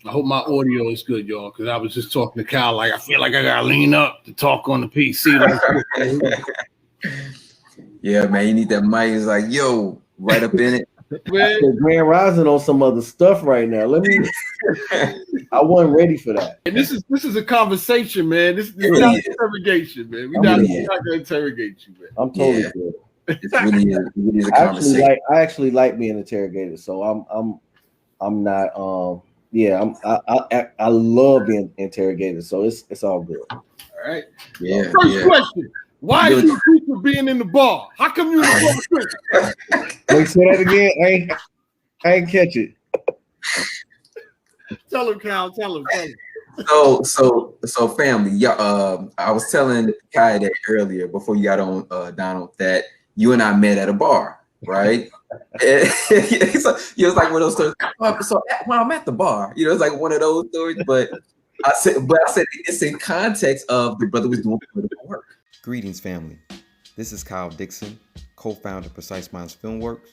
I hope my audio is good, y'all, because I was just talking to Kyle. Like, I feel like I gotta lean up to talk on the PC. Yeah, man, you need that mic. It's like, yo, right up in it. Grand Rising on some other stuff right now. Let me. I wasn't ready for that. And this is a conversation, man. This is not interrogation, man. We're not gonna interrogate you, man. I'm totally good. It really is a conversation. I actually like being interrogated, so I'm not. I love being interrogated, so it's all good. All right. Yeah. First question: why are you people being in the bar? How come you in the bar? Wait, say that again. I ain't catch it. Tell him, Cal. Tell him. So family, yeah. I was telling Kai that earlier before you got on, Donald, that you and I met at a bar, right? It was like one of those stories. So when I'm at the bar, it's like one of those stories. But I said it's in context of the brother was doing political work. Greetings, family. This is Kyle Dixon, co-founder of Precise Minds Filmworks,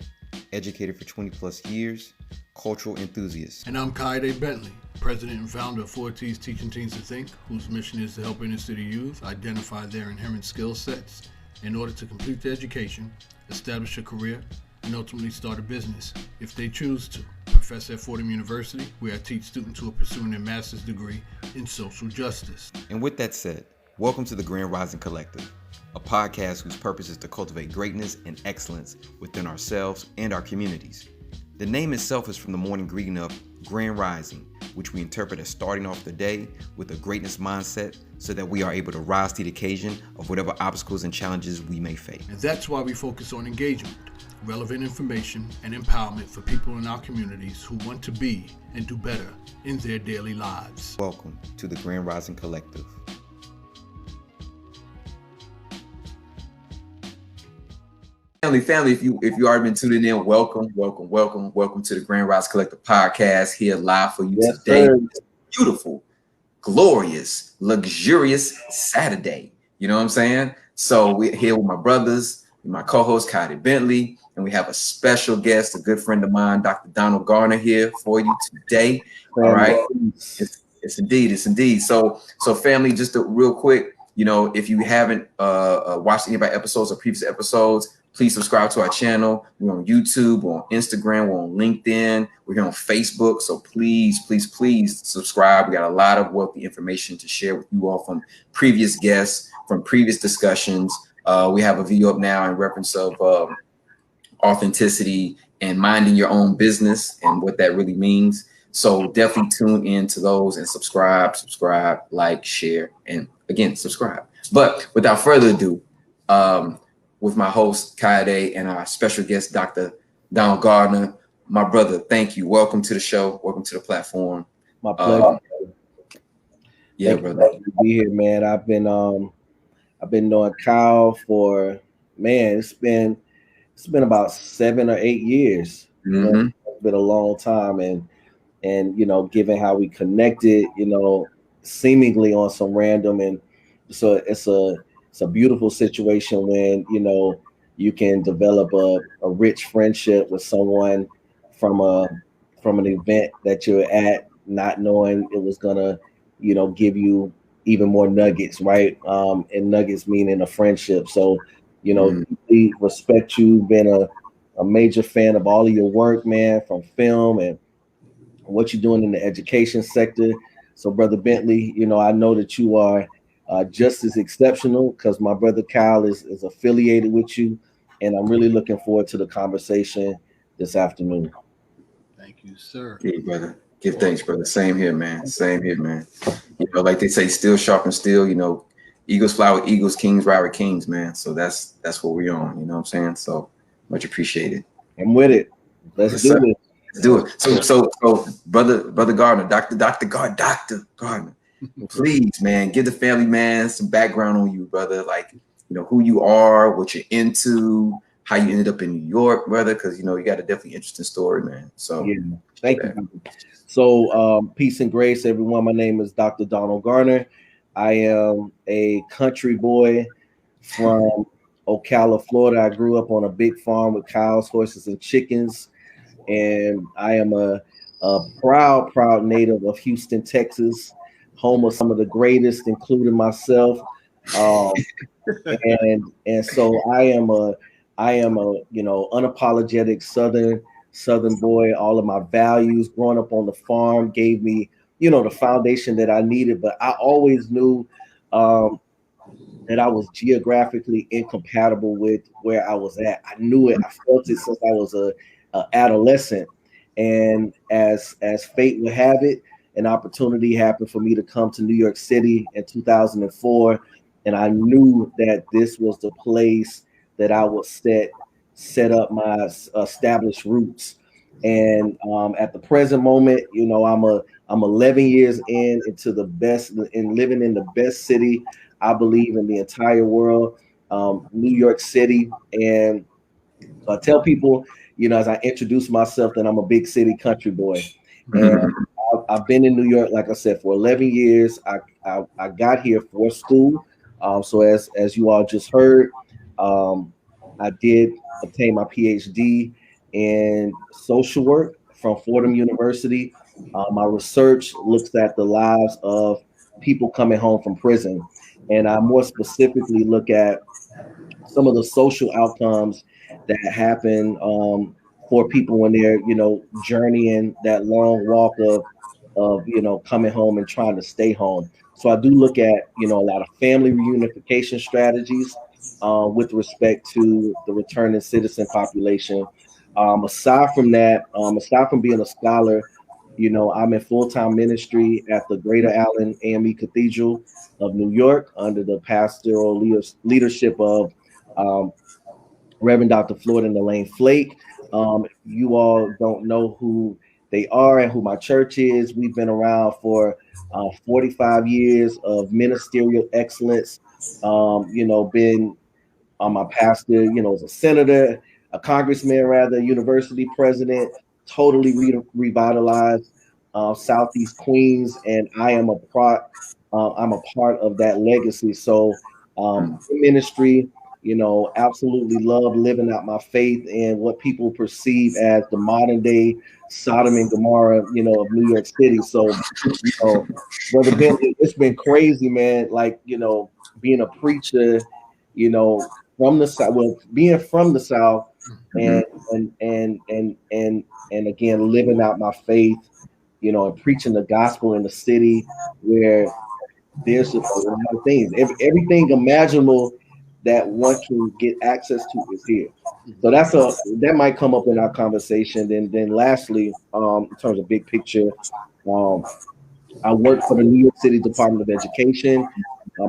educator for 20 plus years, cultural enthusiast. And I'm KAYODE Bentley, president and founder of 4T's Teaching Teens to Think, whose mission is to help inner city youth identify their inherent skill sets in order to complete their education, establish a career, and ultimately start a business, if they choose to. Professor at Fordham University, where I teach students who are pursuing their master's degree in social justice. And with that said, welcome to the Grand Rising Collective, a podcast whose purpose is to cultivate greatness and excellence within ourselves and our communities. The name itself is from the morning greeting of Grand Rising, which we interpret as starting off the day with a greatness mindset so that we are able to rise to the occasion of whatever obstacles and challenges we may face. And that's why we focus on engagement, relevant information, and empowerment for people in our communities who want to be and do better in their daily lives. Welcome to the Grand Rising Collective. Family, if you already been tuning in, welcome to the Grand Rise Collective podcast here live for you today. Beautiful, glorious, luxurious Saturday. You know what I'm saying? So we're here with my brothers, my co-host KAYODE Bentley, and we have a special guest, a good friend of mine, Dr. Donald Garner, here for you today. All right, it's indeed. So family, just real quick, if you haven't watched any of our episodes or previous episodes, please subscribe to our channel. We're on YouTube, we're on Instagram, we're on LinkedIn, we're here on Facebook. So please subscribe. We got a lot of wealthy information to share with you all from previous guests, from previous discussions. We have a video up now in reference of authenticity and minding your own business and what that really means. So definitely tune in to those and subscribe, like, share, and again, subscribe. But without further ado, with my host, KAYODE, and our special guest, Dr. Donald Garner. My brother, thank you. Welcome to the show. Welcome to the platform. My pleasure. Brother. Thank you to be here, man. I've been knowing Kyle for, man, it's been about 7 or 8 years. Mm-hmm. It's been a long time, and given how we connected, seemingly on some random, and so it's a beautiful situation when you can develop a rich friendship with someone from an event that you're at, not knowing it was gonna give you even more nuggets, right? And nuggets meaning a friendship. So we respect you, been a major fan of all of your work, man, from film and what you're doing in the education sector. So brother Bentley, I know that you are just as exceptional, because my brother Kyle is affiliated with you, and I'm really looking forward to the conversation this afternoon. Thank you, sir. Hey, brother. Give thanks, brother. Same here, man. Like they say, steel sharpens steel. Eagles fly with eagles, kings ride with kings, man. So that's what we're on. You know what I'm saying? So much appreciated. I'm with it. Let's do it. Let's do it. So brother Gardner, Dr. Gardner. Please, man, give the family, man, some background on you, brother. Like, who you are, what you're into, how you ended up in New York, brother, because, you got a definitely interesting story, man. So, yeah, thank you. So, peace and grace, everyone. My name is Dr. Donald Garner. I am a country boy from Ocala, Florida. I grew up on a big farm with cows, horses, and chickens. And I am a a proud native of Houston, Texas, home of some of the greatest, including myself. And so I am a unapologetic Southern boy. All of my values growing up on the farm gave me the foundation that I needed. But I always knew that I was geographically incompatible with where I was at. I knew it. I felt it since I was a adolescent. And as fate would have it, an opportunity happened for me to come to New York City in 2004. And I knew that this was the place that I would set up my established roots. And at the present moment, I'm 11 years into the best, and living in the best city, I believe, in the entire world, New York City. And I tell people, as I introduce myself, that I'm a big city country boy. And I've been in New York, like I said, for 11 years. I got here for school. So as you all just heard, I did obtain my Ph.D. in social work from Fordham University. My research looks at the lives of people coming home from prison. And I more specifically look at some of the social outcomes that happen for people when they're, journeying that long walk of coming home and trying to stay home. So I do look at, a lot of family reunification strategies with respect to the returning citizen population. Aside from that, aside from being a scholar, I'm in full-time ministry at the Greater Allen AME Cathedral of New York under the pastoral leadership of Reverend Dr. Floyd and Elaine Flake. If you all don't know who they are and who my church is, we've been around for 45 years of ministerial excellence. Been my pastor, as a senator, a congressman, rather, university president, totally revitalized Southeast Queens, and I am I'm a part of that legacy. So ministry, absolutely love living out my faith in what people perceive as the modern day Sodom and Gomorrah, of New York City. So, Brother Ben, it's been crazy, man. Like, being a preacher, from the South, being from the South, and again living out my faith, and preaching the gospel in the city where there's just a lot of things, everything imaginable that one can get access to is here. So that might come up in our conversation. Then lastly, in terms of big picture, I work for the New York City Department of Education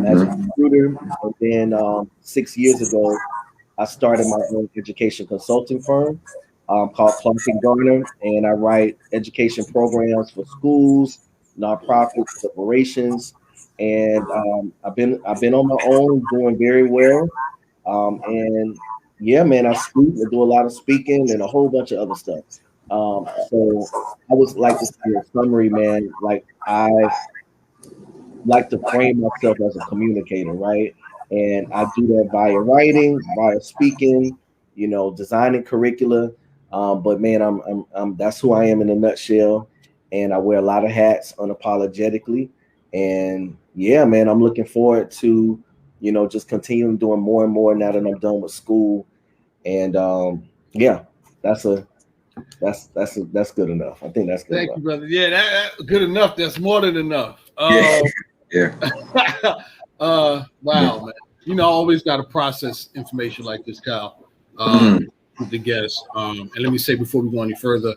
as a recruiter. And then 6 years ago, I started my own education consulting firm called Garner, and I write education programs for schools, nonprofits, corporations. And I've been on my own, doing very well. And yeah, man, I speak. I do a lot of speaking and a whole bunch of other stuff. So I would like to say a summary, man. Like, I like to frame myself as a communicator, right? And I do that via writing, via speaking, designing curricula. But man, I'm that's who I am in a nutshell. And I wear a lot of hats unapologetically. And yeah, man, I'm looking forward to, just continuing doing more and more now that I'm done with school. And yeah, that's good enough. I think that's good. Thank you, brother. Yeah, that good enough. That's more than enough. Yeah. Wow, man. I always got to process information like this, Kyle, with the guests. And let me say before we go any further,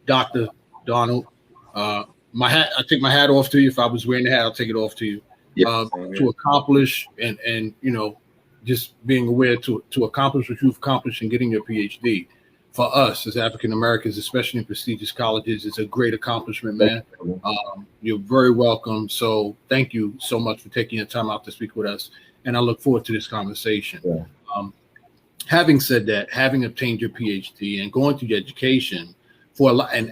Dr. Donald, my hat. I take my hat off to you. If I was wearing the hat, I'll take it off to you. To accomplish and just being aware to accomplish what you've accomplished and getting your PhD. For us as African Americans, especially in prestigious colleges, it's a great accomplishment, man. You're very welcome. So thank you so much for taking your time out to speak with us. And I look forward to this conversation. Yeah. Having said that, having obtained your PhD and going through your education for a lot, and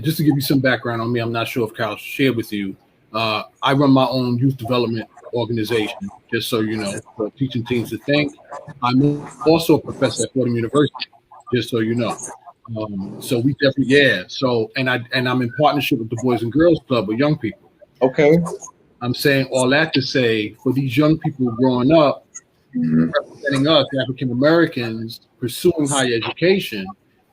just to give you some background on me, I'm not sure if Kyle shared with you, I run my own youth development organization, just so you know, for teaching teens to think. I'm also a professor at Fordham University, just so you know. So we definitely, So and I'm in partnership with the Boys and Girls Club with young people. Okay. I'm saying all that to say, for these young people growing up, representing us, African Americans, pursuing higher education,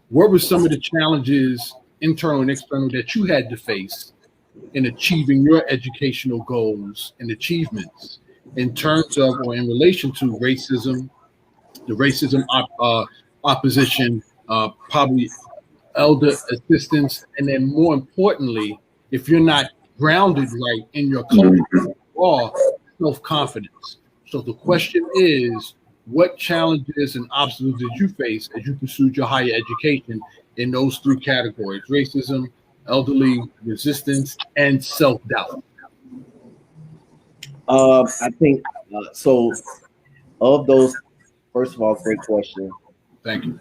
what were some of the challenges, internal and external, that you had to face in achieving your educational goals and achievements in terms of or in relation to racism, the racism opposition, probably elder assistance, and then more importantly, if you're not grounded right in your culture, or self-confidence. So the question is, what challenges and obstacles did you face as you pursued your higher education in those three categories: racism, elderly resistance, and self-doubt? I think so. Of those, first of all, great question. Thank you.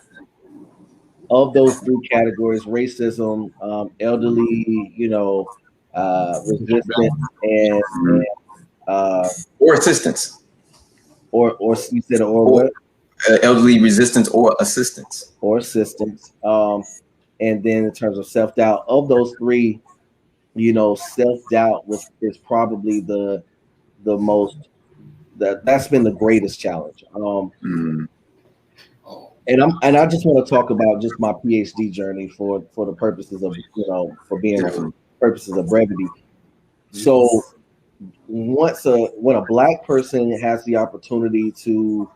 Of those three categories, racism, elderly, resistant, and or assistance, or you said or what? Elderly resistance or assistance. Or assistance. And then in terms of self-doubt, of those three, self-doubt is probably the most that's been the greatest challenge. And I just want to talk about just my PhD journey for the purposes of purposes of brevity. So when a Black person has the opportunity to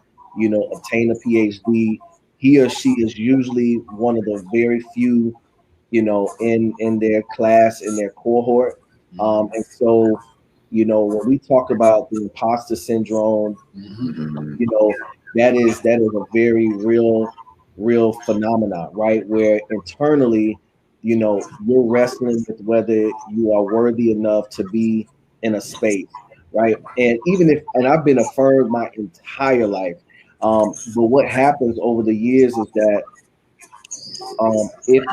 obtain a PhD, he or she is usually one of the very few in their class, in their cohort. And so when we talk about the imposter syndrome, that is a very real phenomenon, right? Where internally, you're wrestling with whether you are worthy enough to be in a space, right? And I've been affirmed my entire life. But what happens over the years is that if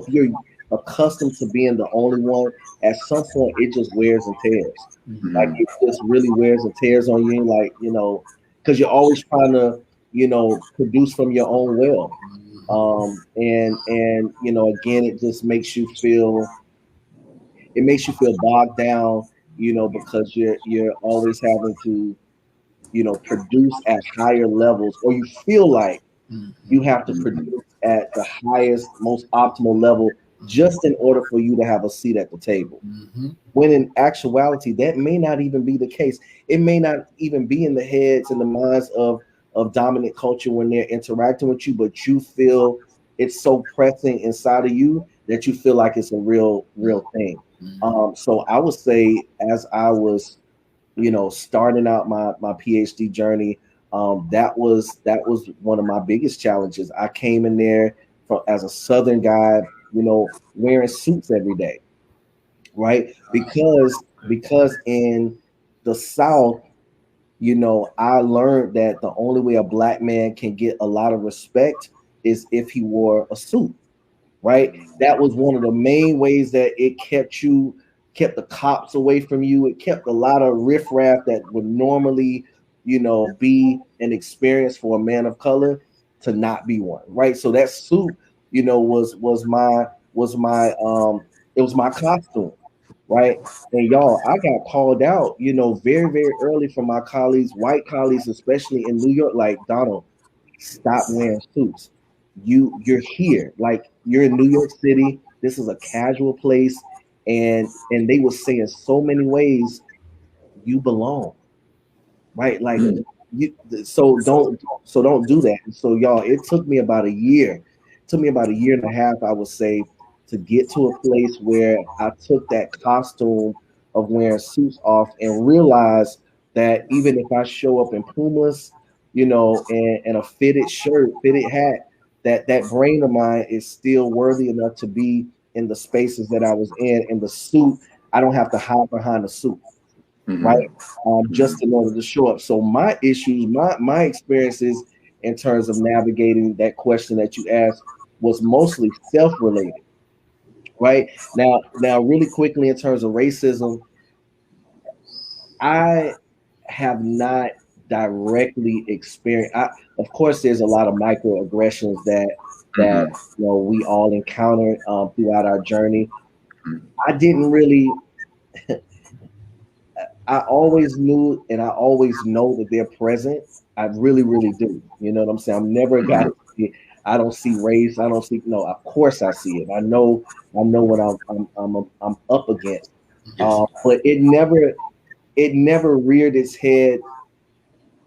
you're accustomed to being the only one, at some point it just wears and tears. Like it just really wears and tears on you, like because you're always trying to produce from your own well. And again, it just makes you feel bogged down, because you're always having to produce at higher levels, or you feel like you have to produce at the highest, most optimal level just in order for you to have a seat at the table. When in actuality, that may not even be the case. It may not even be in the heads and the minds of dominant culture when they're interacting with you, but you feel it's so pressing inside of you that you feel like it's a real thing. So I would say, as I was starting out my PhD journey, that was one of my biggest challenges. I came in there as a Southern guy, wearing suits every day, right? Because in the South, I learned that the only way a Black man can get a lot of respect is if he wore a suit, right? That was one of the main ways that it kept the cops away from you. It kept a lot of riffraff that would normally, be an experience for a man of color to not be one, right? So that suit, was my costume, right? And y'all, I got called out, very, very early from my colleagues, white colleagues, especially in New York, like, Donald, stop wearing suits. You're here, like, you're in New York City. This is a casual place. And they were saying so many ways you belong, right? Like so don't do that. And so y'all, it took me about a year. It took me about a year and a half, I would say, to get to a place where I took that costume of wearing suits off and realized that even if I show up in Pumas, and a fitted shirt, fitted hat, that brain of mine is still worthy enough to be in the spaces that I was in the suit. I don't have to hide behind the suit, right? Just in order to show up. So my issues, my experiences in terms of navigating that question that you asked was mostly self-related, right? Now, really quickly, in terms of racism, I have not directly experience. Of course, there's a lot of microaggressions that we all encounter throughout our journey. I didn't really. I always knew, and I always know that they're present. I really, really do. You know what I'm saying? I'm never a guy. I don't see race. I don't see. No, of course I see it. I know what I'm up against. But it never reared its head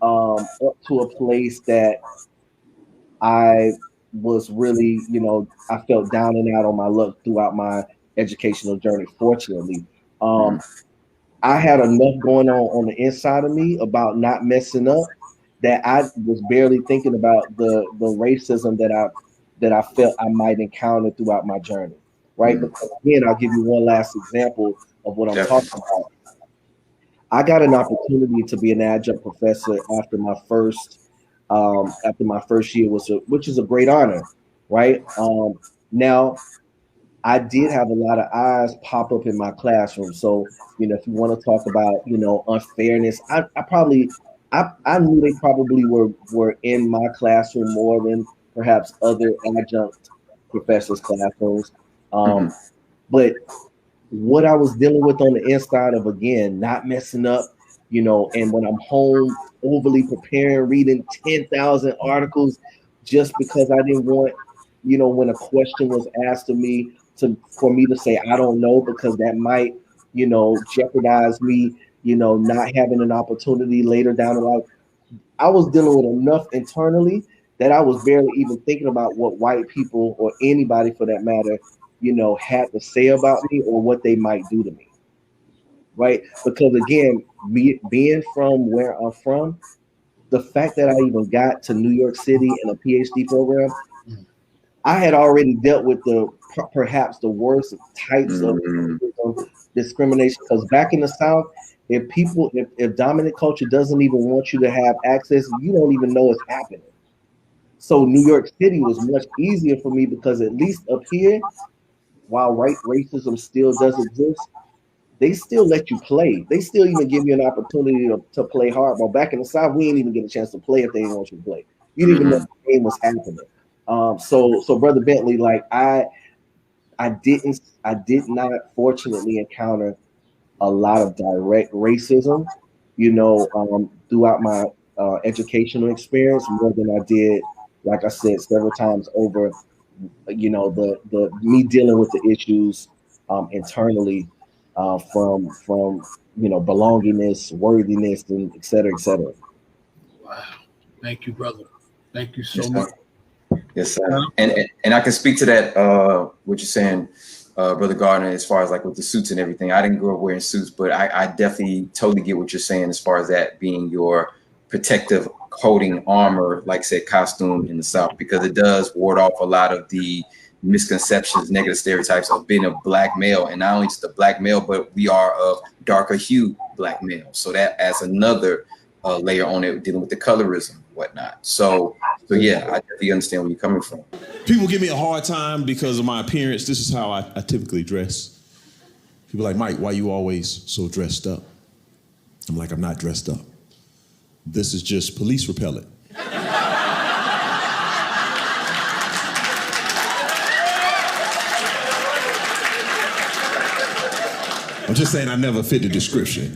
up to a place that I was really, I felt down and out on my luck throughout my educational journey. Fortunately, I had enough going on the inside of me about not messing up that I was barely thinking about the racism that I felt I might encounter throughout my journey. Right. Because again, I'll give you one last example of what I'm talking about. I got an opportunity to be an adjunct professor after my first year, which is a great honor, right? Now, I did have a lot of eyes pop up in my classroom. So, if you want to talk about, unfairness, I knew they probably were in my classroom more than perhaps other adjunct professors' classrooms. But what I was dealing with on the inside of, again, not messing up, and when I'm home overly preparing, reading 10,000 articles just because I didn't want, when a question was asked of me for me to say, I don't know, because that might, jeopardize me, not having an opportunity later down the line. I was dealing with enough internally that I was barely even thinking about what white people or anybody for that matter, had to say about me or what they might do to me. Right. Because again, being from where I'm from, the fact that I even got to New York City in a PhD program, I had already dealt with perhaps the worst types of discrimination. Because back in the South, if dominant culture doesn't even want you to have access, you don't even know it's happening. So New York City was much easier for me because at least up here, while racism still does exist, they still let you play. They still even give you an opportunity to play hardball. Back in the South, we didn't even get a chance to play if they didn't want you to play. You didn't even know the game was happening. So Brother Bentley, like I did not fortunately encounter a lot of direct racism, throughout my educational experience more than I did, like I said, several times over, the me dealing with the issues internally from belongingness, worthiness, and et cetera, et cetera. Wow. Thank you, brother. Thank you so much. Yes, sir. And I can speak to that, what you're saying, Brother Garner, as far as like with the suits and everything. I didn't grow up wearing suits, but I definitely totally get what you're saying as far as that being your protective coating armor, like I said, costume in the South, because it does ward off a lot of the misconceptions, negative stereotypes of being a black male, and not only just a black male, but we are of darker hue black male. So that adds another layer on it, dealing with the colorism, whatnot. So yeah, I definitely understand where you're coming from. People give me a hard time because of my appearance. This is how I typically dress. People are like, Mike, why you always so dressed up? I'm like, I'm not dressed up. This is just police repellent. I'm just saying I never fit the description,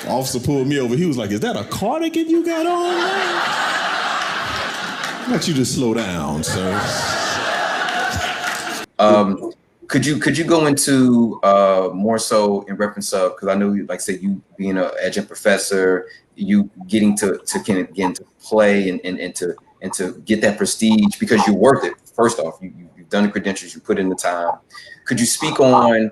Officer pulled me over. He was like, is that a cardigan you got on? Why don't you just slow down, sir? Could you go into more so in reference of, because I know you, like I said, you being an adjunct professor, you getting to play and to get that prestige because you worked it. First off, you've done the credentials, you put in the time. Could you speak on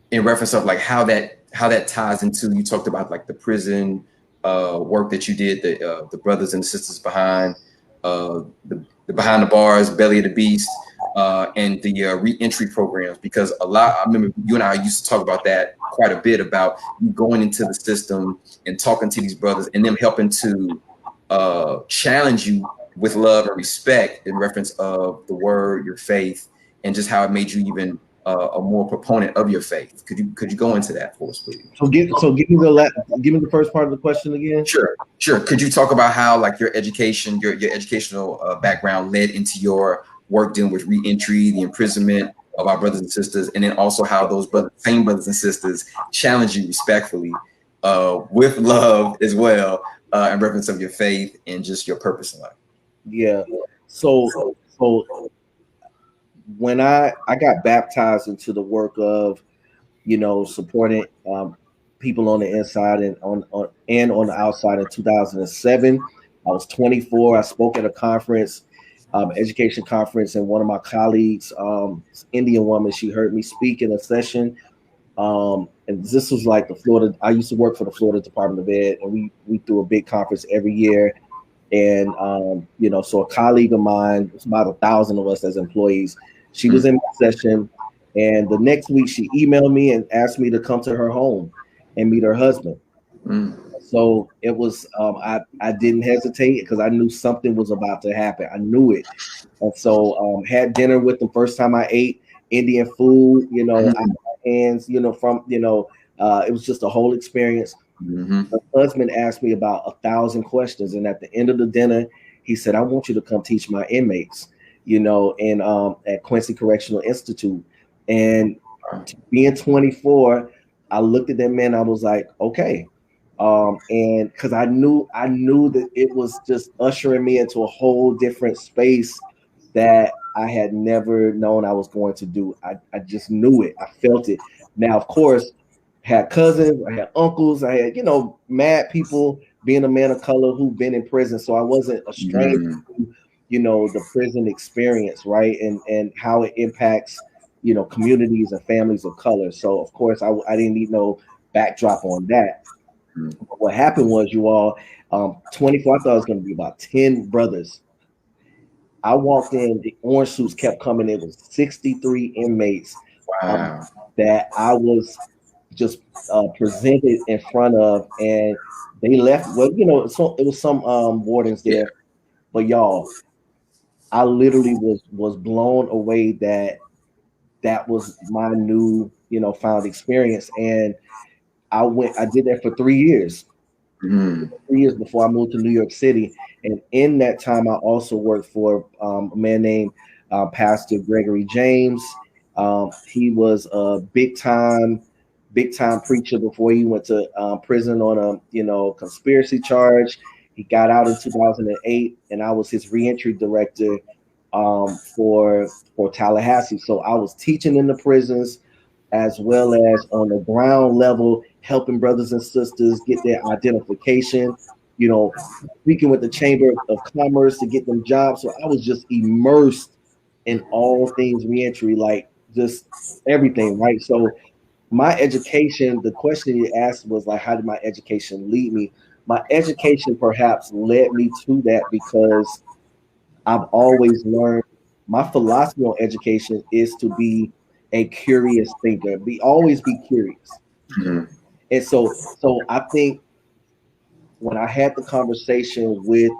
in reference of like how that ties into, you talked about like the prison work that you did, the brothers and the sisters behind the behind the bars, belly of the beast, and the reentry programs, because I remember you and I used to talk about that quite a bit, about you going into the system and talking to these brothers and them helping to challenge you with love and respect in reference of the word, your faith, and just how it made you even a more proponent of your faith. Could you go into that for us, please? So give me the first part of the question again. Sure. Could you talk about how like your education, your educational background led into your work dealing with reentry, the imprisonment of our brothers and sisters, and then also how those same brothers and sisters challenge you respectfully with love as well in reference of your faith and just your purpose in life? Yeah. So when I got baptized into the work of, supporting people on the inside and on the outside in 2007, I was 24. I spoke at a conference, education conference, and one of my colleagues, Indian woman, she heard me speak in a session. And this was like the Florida. I used to work for the Florida Department of Ed, and we threw a big conference every year. And so a colleague of mine, it's about 1,000 of us as employees. She was in my session, and the next week she emailed me and asked me to come to her home and meet her husband. So it was I didn't hesitate because I knew something was about to happen. I knew it, and so had dinner with them. First time I ate Indian food, out of my hands, it was just a whole experience. My husband asked me about 1,000 questions, and at the end of the dinner, he said, "I want you to come teach my inmates, at Quincy Correctional Institute." And being 24, I looked at that man. I was like, "Okay," and because I knew that it was just ushering me into a whole different space that I had never known I was going to do. I just knew it. I felt it. Now, of course, had cousins, I had uncles, I had, mad people, being a man of color who've been in prison. So I wasn't a stranger to, the prison experience, right? And how it impacts, communities and families of color. So of course I didn't need no backdrop on that. But what happened was, you all, 24, I thought it was going to be about 10 brothers. I walked in, the orange suits kept coming in with 63 inmates. Wow. That I was just presented in front of, and they left. Well, so it was some wardens there, but y'all, I literally was blown away that was my new, found experience. And I did that for 3 years. 3 years before I moved to New York City. And in that time, I also worked for a man named Pastor Gregory James. He was a big time preacher before he went to prison on a conspiracy charge. He got out in 2008, and I was his reentry director for Tallahassee. So I was teaching in the prisons as well as on the ground level, helping brothers and sisters get their identification, speaking with the Chamber of Commerce to get them jobs. So I was just immersed in all things reentry, like just everything, right? So my education, the question you asked was like, how did my education lead me? My education perhaps led me to that because I've always learned, my philosophy on education is to be a curious thinker, always be curious. And so I think when I had the conversation with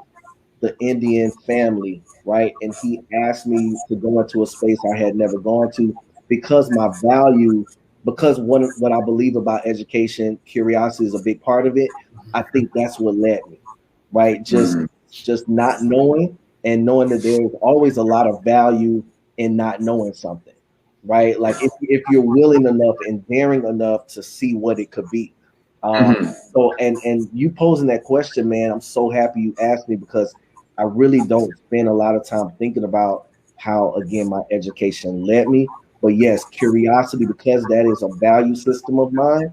the Indian family, right, and he asked me to go into a space I had never gone to, because what I believe about education, curiosity is a big part of it. I think that's what led me, right? Just not knowing, and knowing that there's always a lot of value in not knowing something, right? Like if you're willing enough and daring enough to see what it could be. So and you posing that question, man, I'm so happy you asked me, because I really don't spend a lot of time thinking about how, again, my education led me. But yes, curiosity, because that is a value system of mine.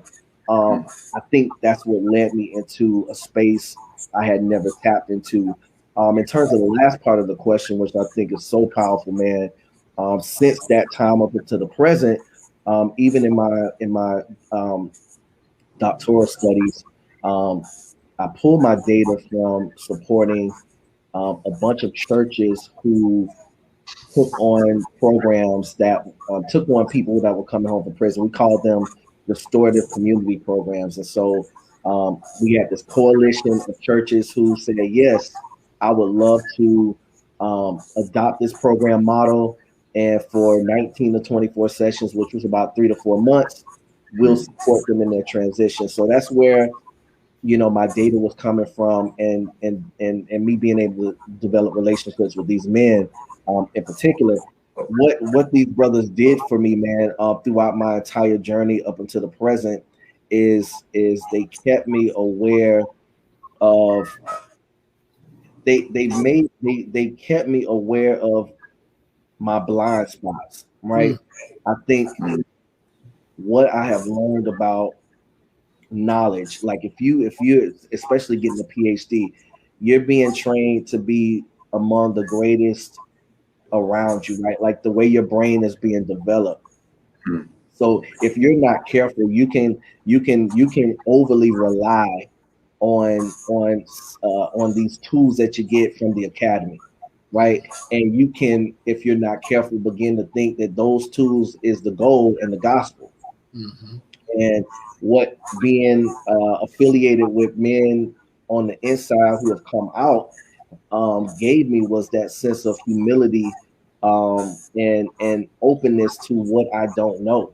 I think that's what led me into a space I had never tapped into. In terms of the last part of the question, which I think is so powerful, man, since that time up to the present, even in my doctoral studies, I pulled my data from supporting a bunch of churches who took on programs that took on people that were coming home from prison. We called them restorative community programs. And so we had this coalition of churches who said, yes, I would love to adopt this program model, and for 19 to 24 sessions, which was about 3 to 4 months, we'll support them in their transition. So that's where, my data was coming from, and me being able to develop relationships with these men, in particular. What these brothers did for me, man, throughout my entire journey up until the present, is they kept me aware of they kept me aware of my blind spots, right? I think what I have learned about knowledge, like if you're especially getting a PhD, you're being trained to be among the greatest around you, right? Like the way your brain is being developed. So if you're not careful, you can overly rely on these tools that you get from the academy, right? And you can, if you're not careful, begin to think that those tools is the goal and the gospel. And what being affiliated with men on the inside who have come out gave me was that sense of humility and openness to what I don't know,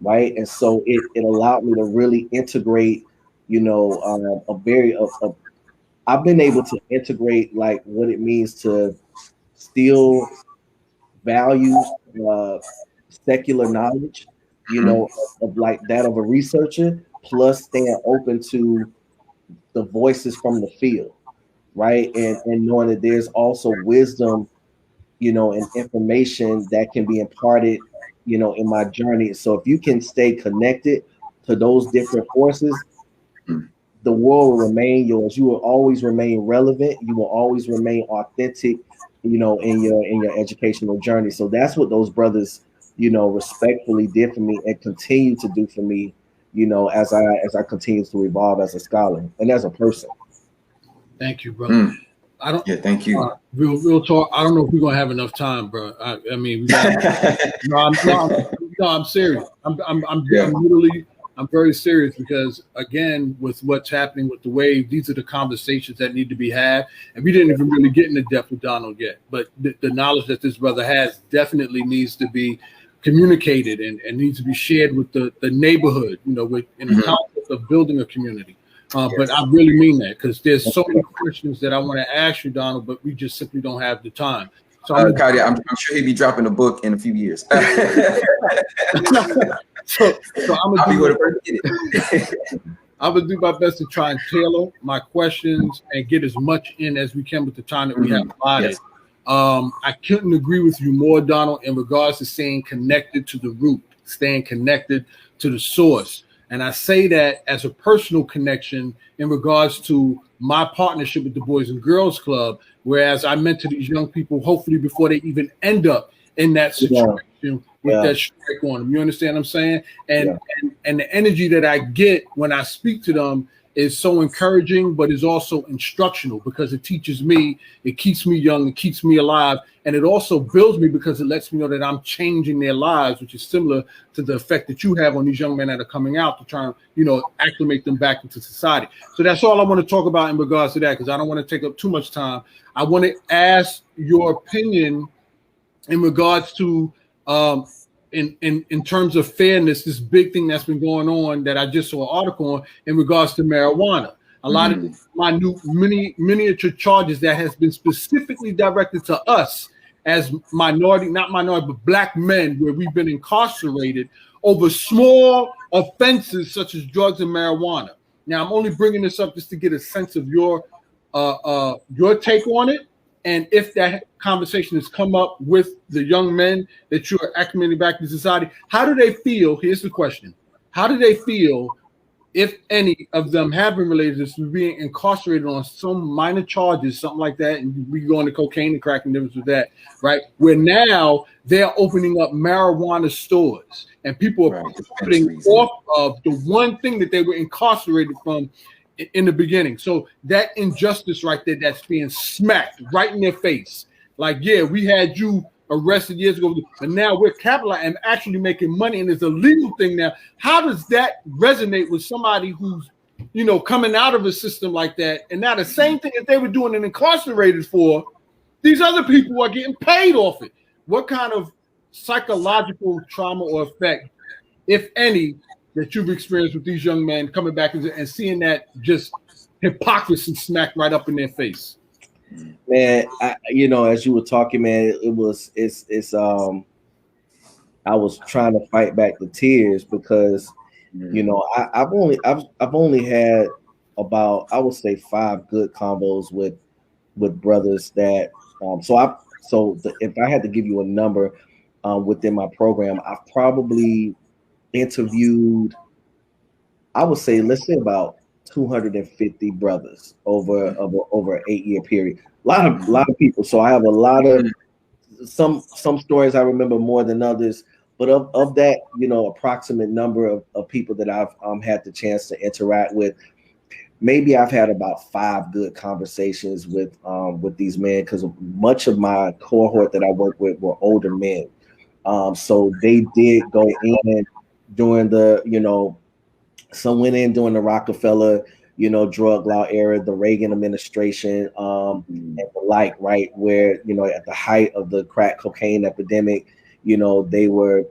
right? And so it allowed me to really integrate, I've been able to integrate like what it means to still value secular knowledge, of like that of a researcher, plus staying open to the voices from the field, right? And knowing that there's also wisdom, and information that can be imparted, in my journey. So if you can stay connected to those different forces, the world will remain yours. You will always remain relevant. You will always remain authentic, in your educational journey. So that's what those brothers, respectfully did for me and continue to do for me, as I continue to evolve as a scholar and as a person. Thank you, brother. Thank you. Real talk. I don't know if we're gonna have enough time, bro. I mean, we got, I'm serious. I'm very serious because, again, with what's happening with the wave, these are the conversations that need to be had. And we didn't even really get into depth with Donald yet. But the knowledge that this brother has definitely needs to be communicated and needs to be shared with the neighborhood, in the concept of building a community. But I really mean that because there's so many questions that I want to ask you, Donald, but we just simply don't have the time. So I'm sure he'll be dropping a book in a few years. So I'm gonna do my best to try and tailor my questions and get as much in as we can with the time that we have allotted. Yes. I couldn't agree with you more, Donald, in regards to staying connected to the root, staying connected to the source. And I say that as a personal connection in regards to my partnership with the Boys and Girls Club, whereas I mentor these young people, hopefully before they even end up in that situation with that strike on them. You understand what I'm saying? And the energy that I get when I speak to them is so encouraging, but is also instructional because it teaches me, it keeps me young, it keeps me alive, and it also builds me because it lets me know that I'm changing their lives, which is similar to the effect that you have on these young men that are coming out to try and, acclimate them back into society. So that's all I want to talk about in regards to that, because I don't want to take up too much time. I want to ask your opinion in regards to in terms of fairness, this big thing that's been going on that I just saw an article on in regards to marijuana. A lot of my new miniature charges that has been specifically directed to us as not minority, but black men, where we've been incarcerated over small offenses such as drugs and marijuana. Now, I'm only bringing this up just to get a sense of your take on it. And if that conversation has come up with the young men that you are acclimating back to society, how do they feel? Here's the question. How do they feel, if any of them have been related to being incarcerated on some minor charges, something like that, and we go into cocaine and crack and difference with that, right? Where now they're opening up marijuana stores and people are profiting off of the one thing that they were incarcerated from in the beginning. So that injustice right there, that's being smacked right in their face. Like, yeah, we had you arrested years ago, but now we're capitalizing and actually making money, and it's a legal thing now. How does that resonate with somebody who's coming out of a system like that. And now the same thing that they were doing and incarcerated for, these other people are getting paid off it. What kind of psychological trauma or effect, if any, that you've experienced with these young men coming back and seeing that just hypocrisy smacked right up in their face? Man, as you were talking, man, I was trying to fight back the tears because, I've only had about, I would say, 5 good combos with brothers that, if I had to give you a number within my program, I've probably interviewed, I would say, let's say about 250 brothers over an 8-year period. A lot of people. So I have a lot of some stories I remember more than others. But of that, approximate number of people that I've had the chance to interact with, maybe I've had about 5 good conversations with these men, because much of my cohort that I work with were older men. So they did go in during the, some went in during the Rockefeller, drug law era, the Reagan administration, and the like, right? Where, at the height of the crack cocaine epidemic, they were,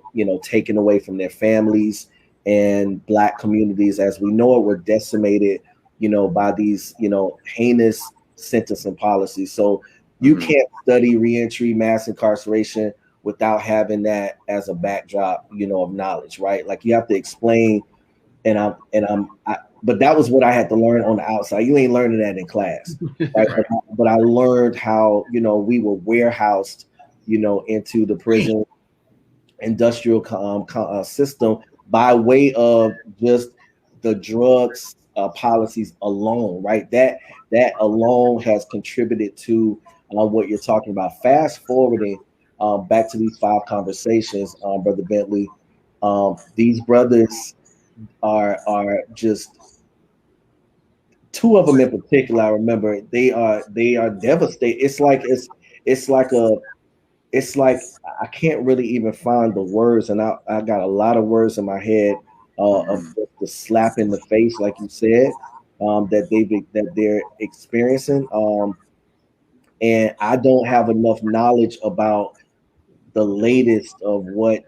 taken away from their families, and Black communities, as we know it, were decimated, by these, heinous sentencing policies. So you can't study reentry, mass incarceration without having that as a backdrop, of knowledge, right? Like you have to explain, but that was what I had to learn on the outside. You ain't learning that in class, right? But I learned how, we were warehoused, into the prison industrial system by way of just the drugs policies alone, right? That alone has contributed to what you're talking about. Fast forwarding back to these 5 conversations, Brother Bentley, these brothers are just, 2 of them in particular. I remember they are devastated. It's like I can't really even find the words, and I got a lot of words in my head of the slap in the face, like you said, that they're experiencing, and I don't have enough knowledge about the latest of what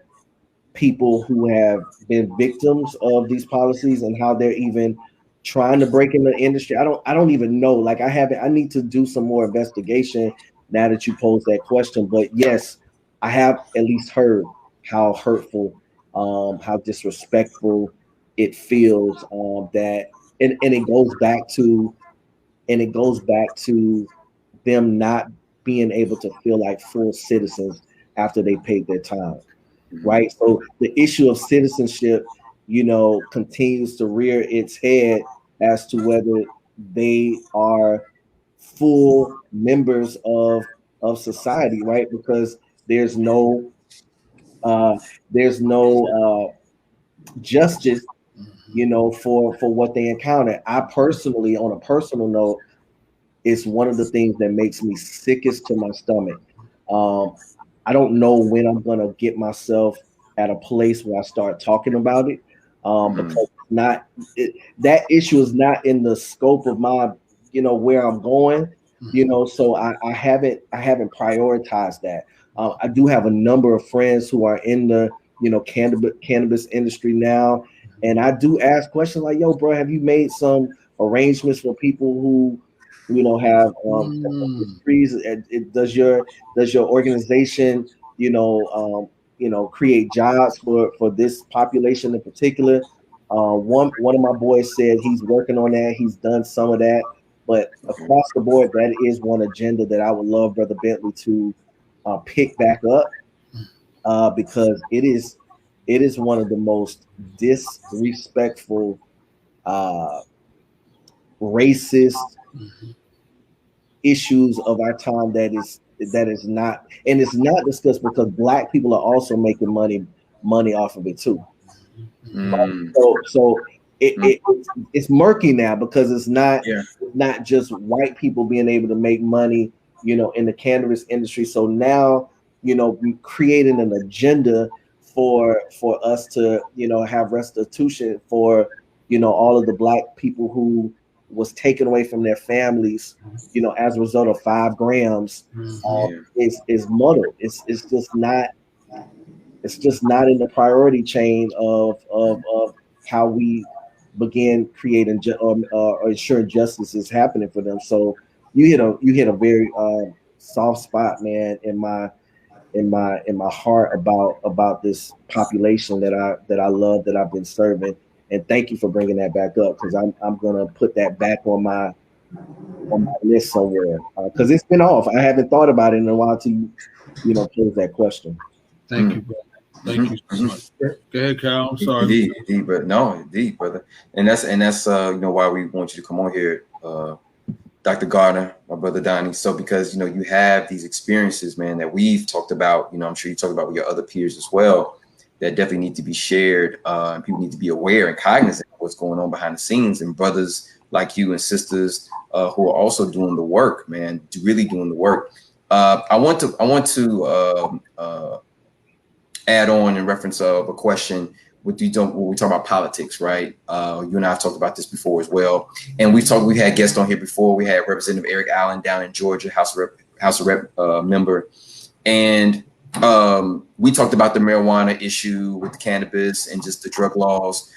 people who have been victims of these policies and how they're even trying to break in the industry. I don't even know. Like I need to do some more investigation now that you pose that question. But yes, I have at least heard how hurtful, how disrespectful it feels, that and it goes back to them not being able to feel like full citizens after they paid their time. Right. So the issue of citizenship, continues to rear its head as to whether they are full members of society, right? Because there's no justice, for what they encounter. I personally, on a personal note, it's one of the things that makes me sickest to my stomach. I don't know when I'm gonna get myself at a place where I start talking about it, because that issue is not in the scope of my, where I'm going, So I haven't prioritized that. I do have a number of friends who are in the cannabis industry now, and I do ask questions like, "Yo, bro, have you made some arrangements for people who have industries? Does your organization create jobs for this population in particular?" One of my boys said he's working on that. He's done some of that, but across the board, that is one agenda that I would love Brother Bentley to pick back up, because it is one of the most disrespectful, racist issues of our time that is not, and it's not discussed because Black people are also making money off of it too. So it's murky now because it's not just white people being able to make money, in the cannabis industry. So now, creating an agenda for us to, have restitution for all of the Black people who was taken away from their families, as a result of 5 grams, is muddled. It's just not in the priority chain of how we begin creating or ensuring justice is happening for them. So you hit a very soft spot, man, in my heart about this population that I love, that I've been serving. And thank you for bringing that back up, because I'm gonna put that back on my list somewhere, because it's been off. I haven't thought about it in a while to pose that question. Thank you, brother. Thank you so much. Go ahead, Carl. I'm sorry. Indeed, brother. No, indeed, brother. And that's why we want you to come on here, Dr. Garner, my brother Donnie. So because you have these experiences, man, that we've talked about. I'm sure you talked about with your other peers as well, that definitely need to be shared, and people need to be aware and cognizant of what's going on behind the scenes. And brothers like you and sisters who are also doing the work, man, really doing the work. I want to add on in reference of a question when we talk about politics, right? You and I have talked about this before as well, and we had guests on here before. We had Representative Eric Allen down in Georgia, House of Rep member, and we talked about the marijuana issue with the cannabis and just the drug laws.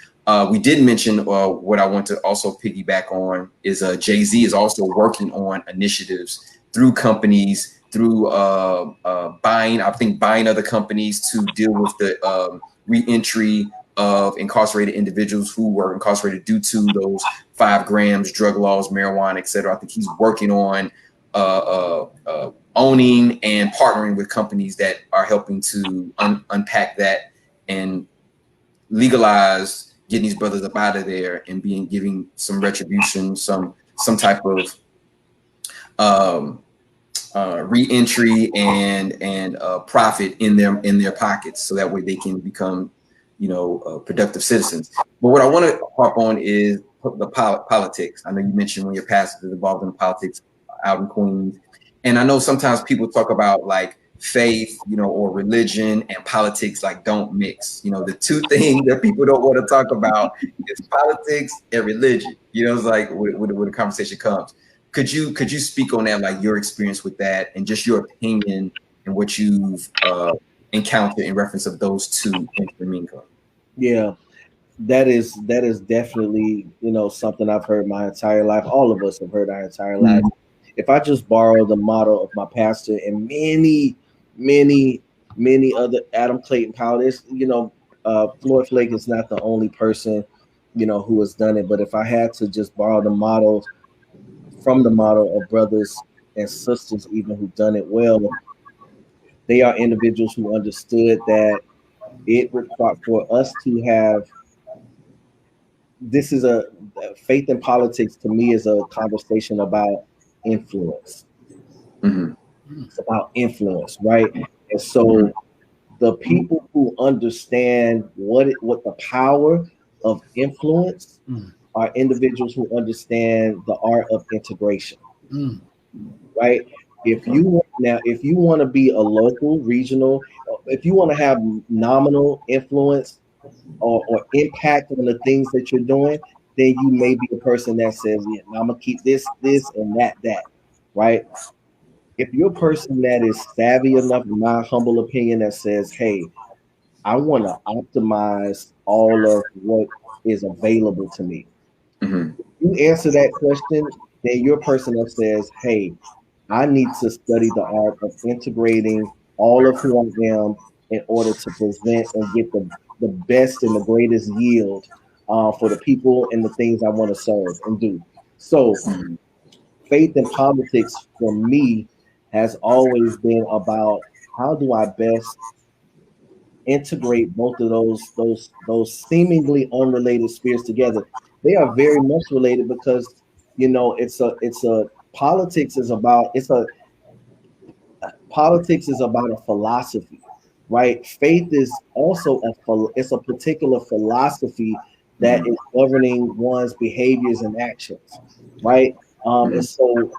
We did mention what I want to also piggyback on is Jay-Z is also working on initiatives through companies, through buying other companies to deal with the reentry of incarcerated individuals who were incarcerated due to those 5 grams, drug laws, marijuana, etc. I think he's working on owning and partnering with companies that are helping to unpack that and legalize getting these brothers up out of there and giving some retribution, some type of re-entry and profit in their pockets, so that way they can become productive citizens. But what I want to harp on is the politics. I know you mentioned when your pastor is involved in politics out in Queens, and I know sometimes people talk about like faith, or religion and politics like don't mix. The two things that people don't want to talk about is politics and religion. It's like when the conversation comes. Could you speak on that, like your experience with that, and just your opinion and what you've encountered in reference of those two intermingling? Yeah, that is definitely something I've heard my entire life. All of us have heard our entire life. If I just borrow the motto of my pastor and many other, Adam Clayton Powell, Floyd Flake is not the only person who has done it. But if I had to just borrow the motto from the motto of brothers and sisters, even who've done it well, they are individuals who understood that it required for us to have. This is a faith in politics. To me, is a conversation about influence. It's about influence, right? And so the people who understand what the power of influence are individuals who understand the art of integration, right? If you want to be a local, regional, if you want to have nominal influence or impact on the things that you're doing, then you may be a person that says, yeah, I'm gonna keep this, and that, right? If you're a person that is savvy enough, in my humble opinion, that says, hey, I want to optimize all of what is available to me. You answer that question, then you're a person that says, hey, I need to study the art of integrating all of who I am in order to present and get the best and the greatest yield for the people and the things I want to serve and do. So faith in politics for me has always been about how do I best integrate both of those seemingly unrelated spheres together. They are very much related because politics is about a philosophy, right? Faith is also it's a particular philosophy that is governing one's behaviors and actions, right? And so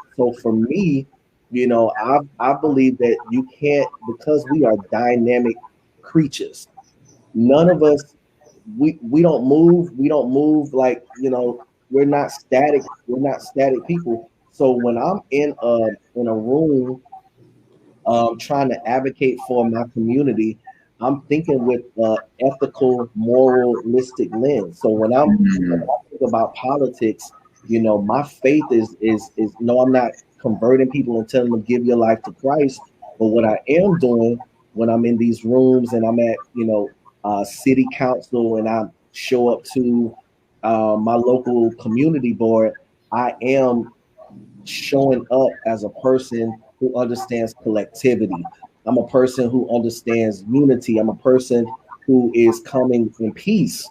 for me, I believe that you can't, because we are dynamic creatures. None of us we don't move like, you know, we're not static people. So when I'm in a room trying to advocate for my community, I'm thinking with ethical, moralistic lens. So when I think about politics, you know, my faith is no, I'm not converting people and telling them give your life to Christ. But what I am doing when I'm in these rooms and I'm at, you know, city council and I show up to my local community board, I am showing up as a person who understands collectivity. I'm a person who understands unity. I'm a person who is coming in peace.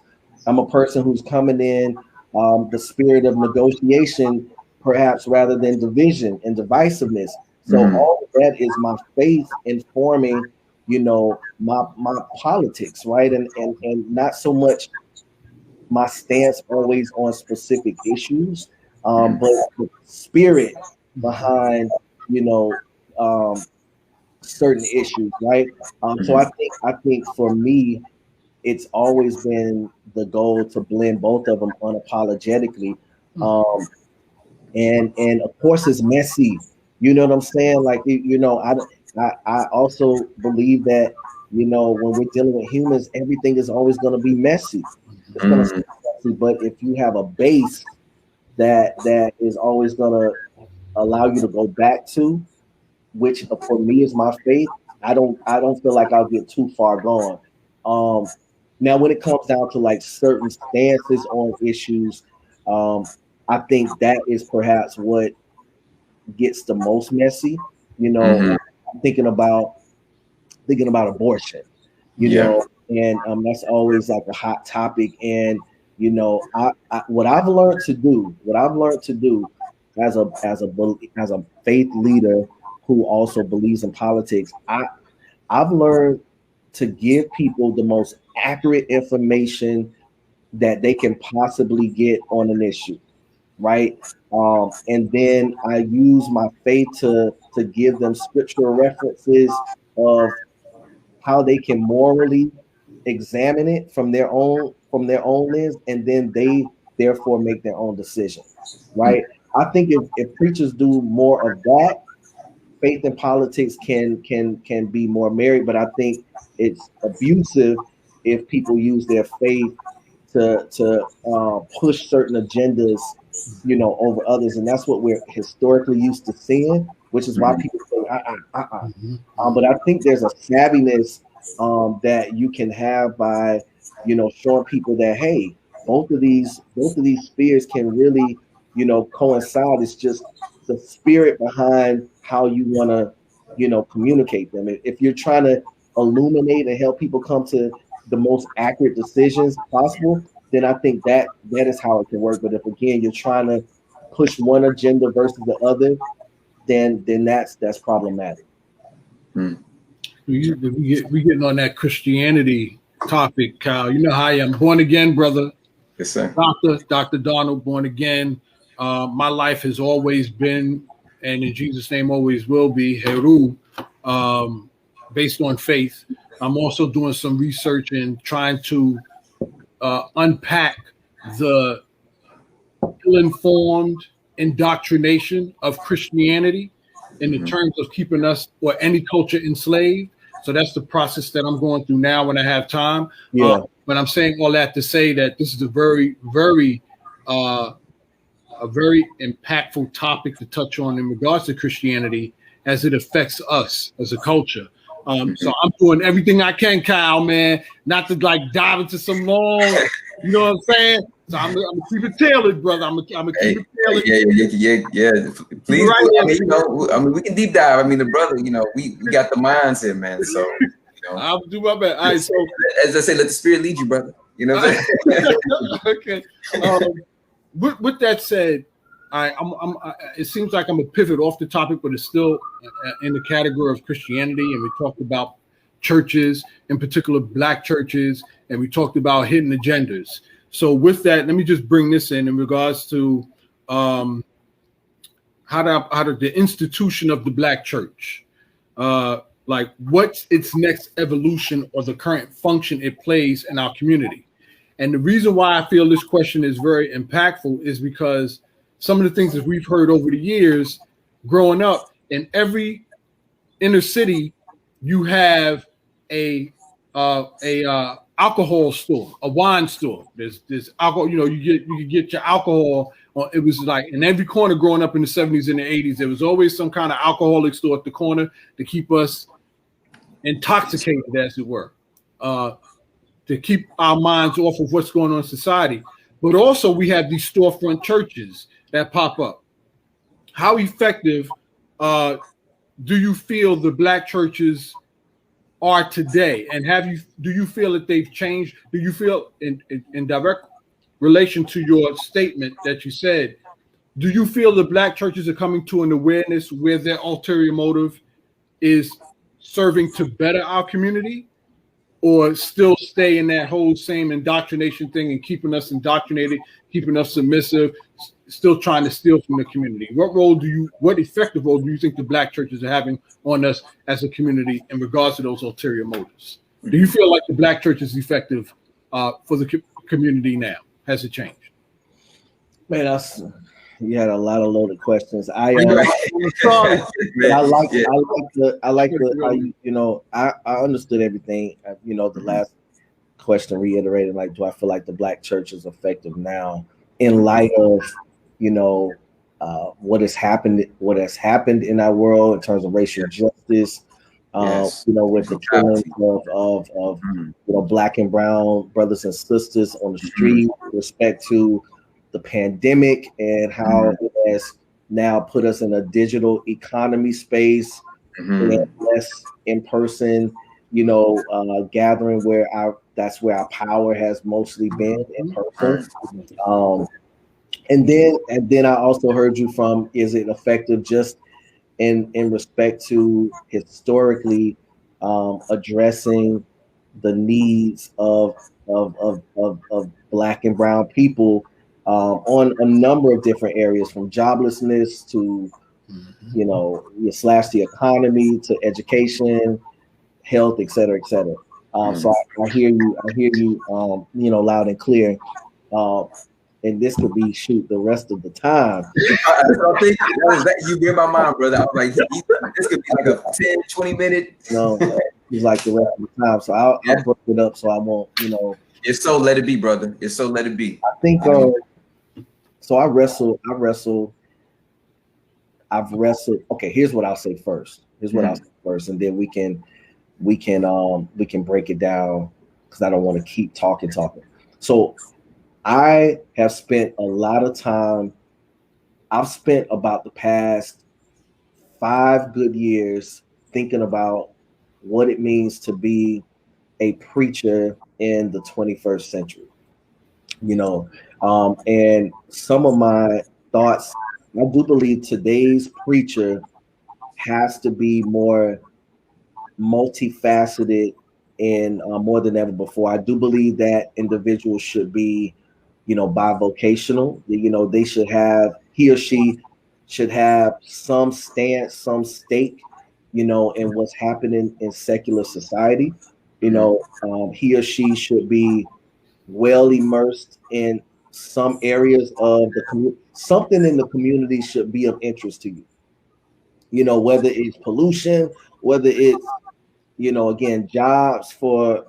I'm a person who's coming in the spirit of negotiation, perhaps rather than division and divisiveness. So all of that is my faith informing, you know, my politics, right? And not so much my stance always on specific issues, but the spirit behind, you know, certain issues, right? So I think for me, it's always been the goal to blend both of them unapologetically. And of course it's messy. You know what I'm saying? Like, you know, I also believe that, you know, when we're dealing with humans, everything is always going to be messy. It's going to be messy, but if you have a base that is always going to allow you to go back to, which for me is my faith, I don't feel like I'll get too far gone. Now, when it comes down to like certain stances on issues, I think that is perhaps what gets the most messy. You know, I'm thinking about abortion. You know, and that's always like a hot topic. And you know, I what I've learned to do as a faith leader who also believes in politics, I've learned to give people the most accurate information that they can possibly get on an issue, right? And then I use my faith to give them scriptural references of how they can morally examine it from their own lens, and then they therefore make their own decision, right? I think if preachers do more of that, faith and politics can be more married, but I think it's abusive if people use their faith to push certain agendas, you know, over others, and that's what we're historically used to seeing, which is why people say but I think there's a savviness that you can have by, you know, showing people that, hey, both of these spheres can really, you know, coincide. It's just the spirit behind how you want to, you know, communicate them. If you're trying to illuminate and help people come to the most accurate decisions possible, then I think that is how it can work. But if again you're trying to push one agenda versus the other, then that's problematic. We getting on that Christianity topic, Kyle. You know how I am. Born again, brother. Yes, sir. Dr. Donald, born again. My life has always been, and in Jesus' name always will be, Heru, based on faith. I'm also doing some research and trying to unpack the ill-informed indoctrination of Christianity in the terms of keeping us or any culture enslaved. So that's the process that I'm going through now when I have time. But I'm saying all that to say that this is a very, very impactful topic to touch on in regards to Christianity as it affects us as a culture. So I'm doing everything I can, Kyle, man, not to like dive into some long, you know what I'm saying? So I'm gonna keep it tailored, brother. I'm gonna keep it tailored. Yeah. Please, right, you know, we can deep dive. I mean, the brother, you know, we got the minds here, man. So, you know, I'll do my best. All right, so as I say, let the spirit lead you, brother. You know what I'm saying? Okay. With that said, it seems like I'm a pivot off the topic, but it's still in the category of Christianity. And we talked about churches, in particular Black churches, and we talked about hidden agendas. So with that, let me just bring this in regards to how the institution of the Black church, like what's its next evolution or the current function it plays in our community. And the reason why I feel this question is very impactful is because some of the things that we've heard over the years growing up, in every inner city, you have a alcohol store, a wine store. There's alcohol, you can get your alcohol. It was like in every corner growing up in the 70s and the 80s, there was always some kind of alcoholic store at the corner to keep us intoxicated, as it were, to keep our minds off of what's going on in society. But also we have these storefront churches that pop up. How effective do you feel the Black churches are today? And do you feel that they've changed? Do you feel in direct relation to your statement that you said, do you feel the Black churches are coming to an awareness where their ulterior motive is serving to better our community, or still stay in that whole same indoctrination thing and keeping us indoctrinated, keeping us submissive, still trying to steal from the community? What effective role do you think the Black churches are having on us as a community in regards to those ulterior motives? Do you feel like the Black church is effective for the community now? Has it changed? Man, you had a lot of loaded questions. I understood everything. The last question reiterated, like, do I feel like the Black church is effective now in light of, what has happened in our world in terms of racial justice, with the killing of Black and brown brothers and sisters on the street, with respect to the pandemic and how it has now put us in a digital economy space, less in person, gathering that's where our power has mostly been in person. And then I also heard you from, is it effective just in respect to historically addressing the needs of Black and brown people on a number of different areas, from joblessness to slash the economy to education, health, et cetera, et cetera. So I hear you loud and clear. And this could be the rest of the time. I think you get my mind, brother. I was like, this could be like a 10, 20 minute. No, it's like the rest of the time. So I'll break it up so I won't, It's so let it be, brother. It's so let it be. I think so I've wrestled. Okay, here's what I'll say first. And then we can break it down, because I don't want to keep talking. So I have spent a lot of time. I've spent about the past 5 good years thinking about what it means to be a preacher in the 21st century. And some of my thoughts, I do believe today's preacher has to be more multifaceted and more than ever before. I do believe that individuals should be, bivocational. They should have, he or she should have some stance, some stake, in what's happening in secular society. He or she should be well immersed in some areas of the community. Something in the community should be of interest to you. Whether it's pollution, whether it's, again, jobs for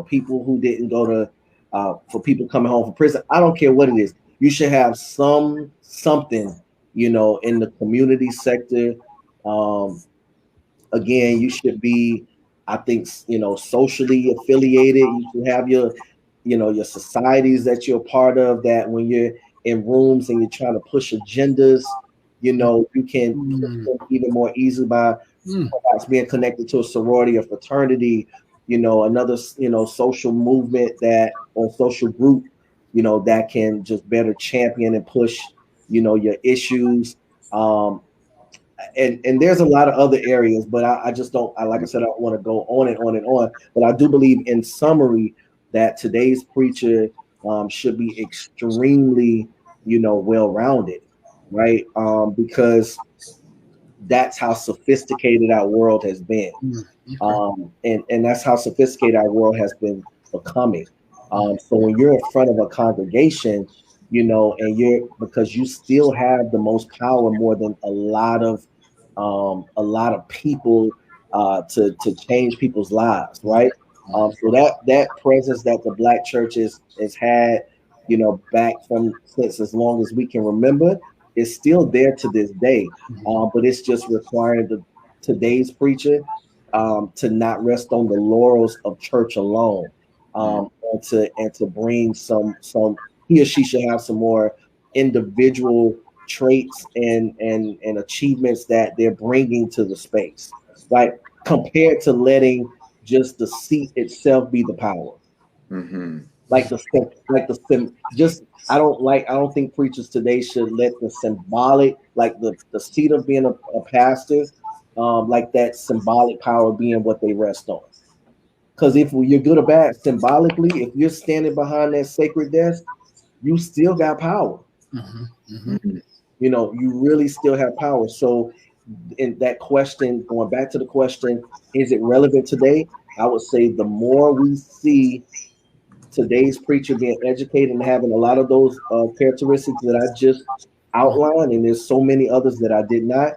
people who didn't go to, for people coming home from prison. I don't care what it is. You should have something, in the community sector. Again, you should be, I think, socially affiliated. You should have your societies that you're a part of, that when you're in rooms and you're trying to push agendas, you can push them even more easily by perhaps being connected to a sorority or fraternity, another, social movement or social group, that can just better champion and push, your issues. And there's a lot of other areas, but I just don't, like I said, I don't want to go on and on and on, but I do believe, in summary, that today's preacher should be extremely, well-rounded, right? Because that's how sophisticated our world has been. And that's how sophisticated our world has been becoming. So when you're in front of a congregation, you know, and because you still have the most power more than a lot of people to change people's lives, right? So that presence that the Black church has had, you know, back from since as long as we can remember, is still there to this day. But it's just requiring today's preacher to not rest on the laurels of church alone, and to bring some he or she should have some more individual traits and achievements that they're bringing to the space, right? Compared to letting just the seat itself be the power. Like just I don't think preachers today should let the symbolic, like the seat of being a pastor, like that symbolic power being what they rest on. Because if you're good or bad, symbolically, if you're standing behind that sacred desk, you still got power. You know, you really still have power. So in that question, going back to the question, is it relevant today? I would say the more we see today's preacher being educated and having a lot of those characteristics that I just outlined, and there's so many others that I did not,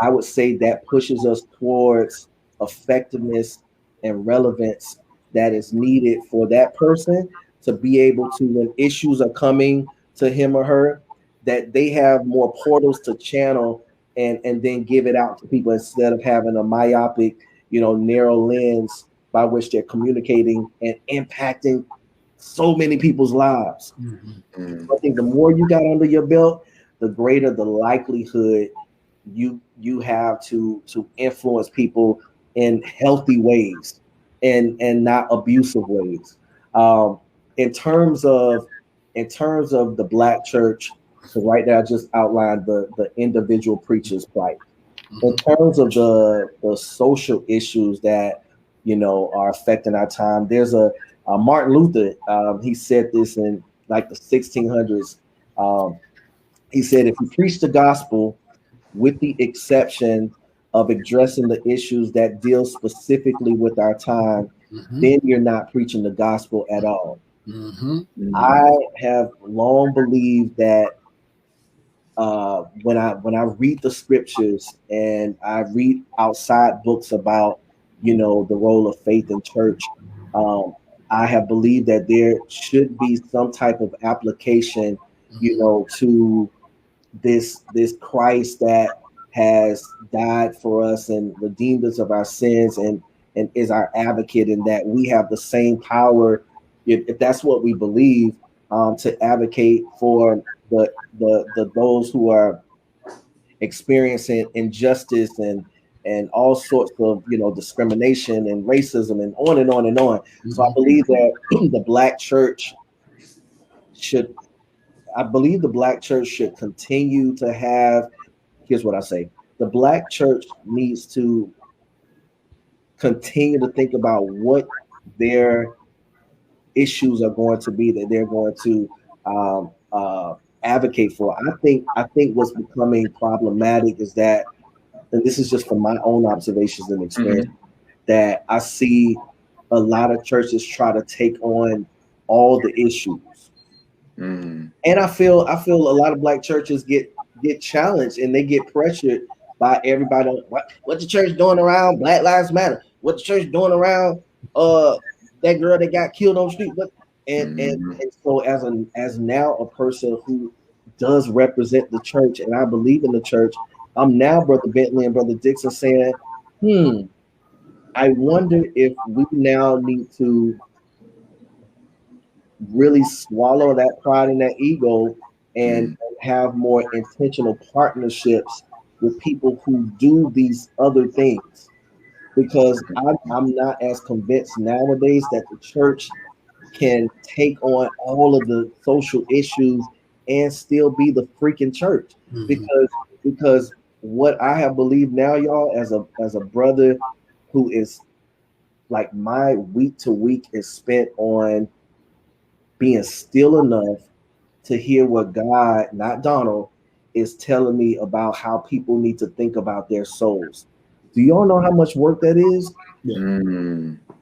I would say that pushes us towards effectiveness and relevance that is needed for that person to be able to, when issues are coming to him or her, that they have more portals to channel and then give it out to people instead of having a myopic, you know, narrow lens by which they're communicating and impacting so many people's lives. I think the more you got under your belt, the greater the likelihood you have to influence people in healthy ways and not abusive ways. In terms of the Black church, so right now I just outlined the individual preacher's plight. In terms of the social issues that, you know, are affecting our time, there's a Martin Luther. He said this in like the 1600s. He said, if you preach the gospel with the exception of addressing the issues that deal specifically with our time, then you're not preaching the gospel at all. I have long believed that when I read the scriptures and I read outside books about, you know, the role of faith in church, I have believed that there should be some type of application, you know, to this Christ that has died for us and redeemed us of our sins and is our advocate, and that we have the same power, if that's what we believe, to advocate for the those who are experiencing injustice and all sorts of, you know, discrimination and racism and on and on and on. So I believe that the Black church should continue to have, here's what I say, the Black church needs to continue to think about what their issues are going to be that they're going to advocate for. I think what's becoming problematic is that, and this is just from my own observations and experience, that I see a lot of churches try to take on all the issues. And I feel a lot of Black churches get challenged and they get pressured by everybody. What the church doing around Black Lives Matter? What the church doing around that girl that got killed on the street? And so as now a person who does represent the church and I believe in the church, I'm now, Brother Bentley and Brother Dixon, saying, I wonder if we now need to really swallow that pride and that ego and have more intentional partnerships with people who do these other things. Because I'm not as convinced nowadays that the church can take on all of the social issues and still be the freaking church. Because what I have believed now, y'all, as a brother who is like, my week to week is spent on being still enough to hear what God, not Donald, is telling me about how people need to think about their souls. Do y'all know how much work that is?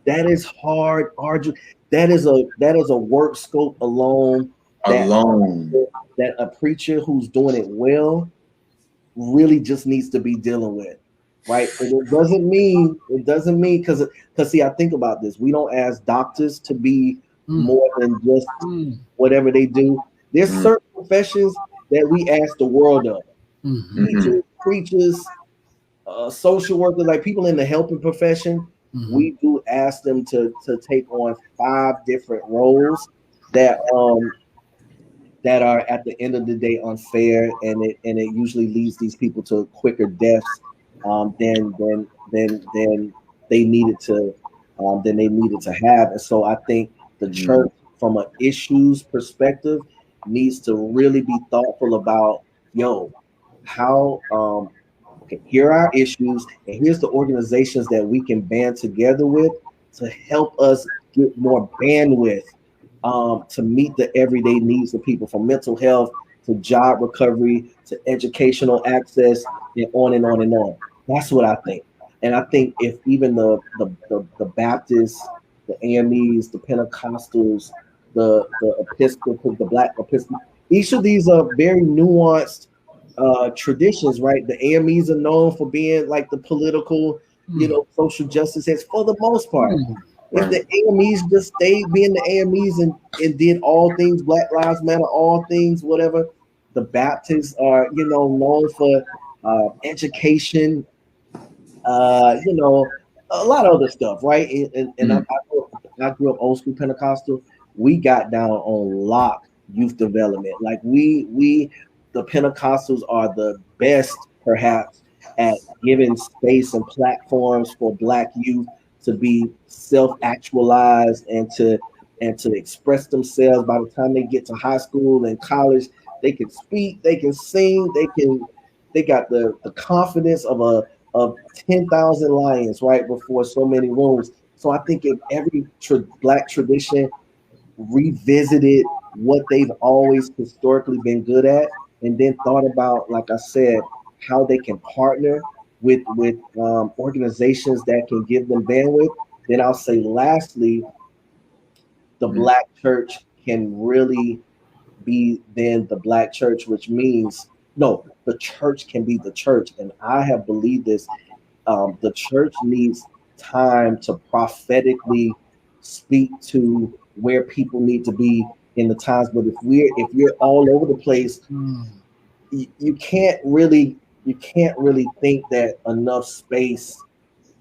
That is hard, arduous. that is a work scope alone. That a preacher who's doing it well really just needs to be dealing with, right? And it doesn't mean because see, I think about this. We don't ask doctors to be more than just whatever they do. There's certain professions that we ask the world of. Teachers, preachers, social workers, like people in the helping profession. We do ask them to take on 5 different roles that are at the end of the day unfair, and it usually leads these people to quicker deaths than they needed to have. And so I think the church, from an issues perspective, needs to really be thoughtful about, how okay, here are our issues, and here's the organizations that we can band together with to help us get more bandwidth to meet the everyday needs of people, from mental health to job recovery to educational access, and on and on and on. That's what I think. And I think if even the Baptists, the AMEs, the Pentecostals, the Episcopal, the Black Episcopal, each of these are very nuanced traditions, right? The AMEs are known for being like the political, social justice heads for the most part. If the AMEs just stayed being the AMEs and did all things Black Lives Matter, all things whatever, the Baptists are, known for education, a lot of other stuff, right? And I grew up old school Pentecostal. We got down on lock youth development. Like the Pentecostals are the best, perhaps, at giving space and platforms for Black youth to be self-actualized and to express themselves. By the time they get to high school and college, they can speak, they can sing, they got the confidence of 10,000 lions right before so many rooms. So I think if every Black tradition revisited what they've always historically been good at, and then thought about, like I said, how they can partner with organizations that can give them bandwidth, then I'll say lastly, the Black church can really be then the Black church, which means the church can be the church. And I have believed this. The church needs time to prophetically speak to where people need to be in the times. But if you're all over the place, you can't really think that enough space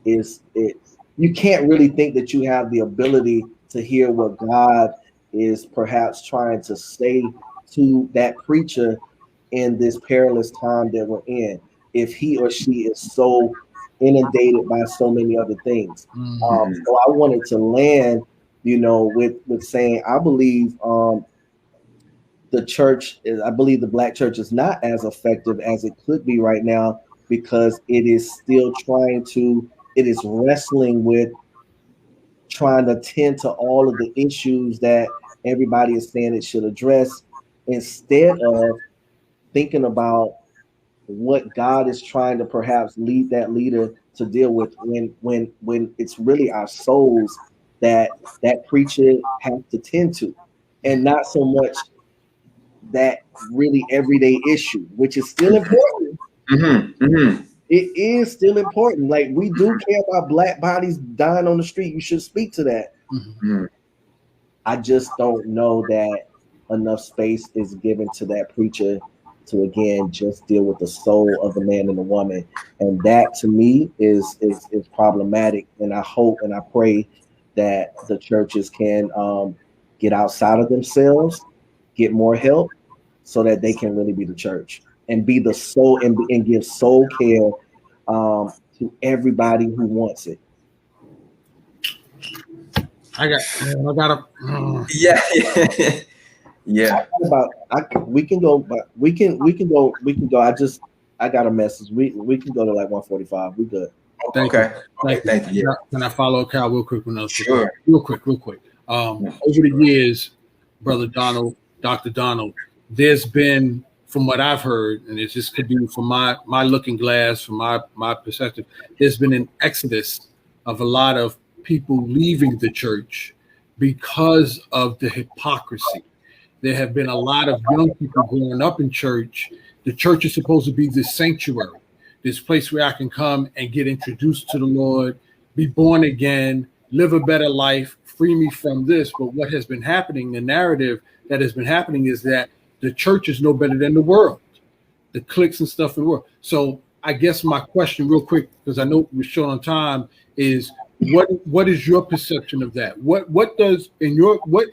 is it. You can't really think that you have the ability to hear what God is perhaps trying to say to that preacher in this perilous time that we're in, if he or she is so inundated by so many other things. So I wanted to land, with saying I believe the church I believe the Black church is not as effective as it could be right now, because it is still it is wrestling with trying to tend to all of the issues that everybody is saying it should address, instead of thinking about what God is trying to perhaps lead that leader to deal with, when it's really our souls that preacher has to tend to, and not so much that really everyday issue, which is still important. It is still important. Like, we do care about Black bodies dying on the street. You should speak to that. I just don't know that enough space is given to that preacher to, again, just deal with the soul of the man and the woman. And that, to me, is problematic. And I hope and I pray that the churches can get outside of themselves, get more help, so that they can really be the church and be the soul and give soul care to everybody who wants it. We can go. I got a message. We can go to like 1:45. We good. Thank you. Can I follow Cal real quick? Sure. Real quick. Over the years, Brother Donald, Dr. Donald, there's been, from what I've heard, and it just could be from my looking glass, from my perspective, there's been an exodus of a lot of people leaving the church because of the hypocrisy. There have been a lot of young people growing up in church. The church is supposed to be this sanctuary, this place where I can come and get introduced to the Lord, be born again, live a better life, free me from this. But what has been happening, the narrative that has been happening is that the church is no better than the world, the cliques and stuff in the world. So I guess my question real quick, because I know we're short on time, is what is your perception of that? What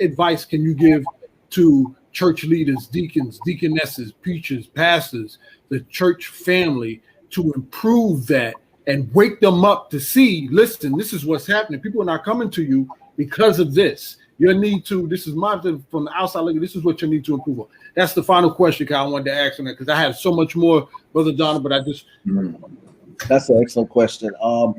advice can you give to church leaders, deacons, deaconesses, preachers, pastors, the church family to improve that and wake them up to see, listen, this is what's happening. People are not coming to you because of this. You need to, this is my, from the outside looking, this is what you need to improve on. That's the final question I wanted to ask on that, because I have so much more, Brother Donald, but I just. That's an excellent question. There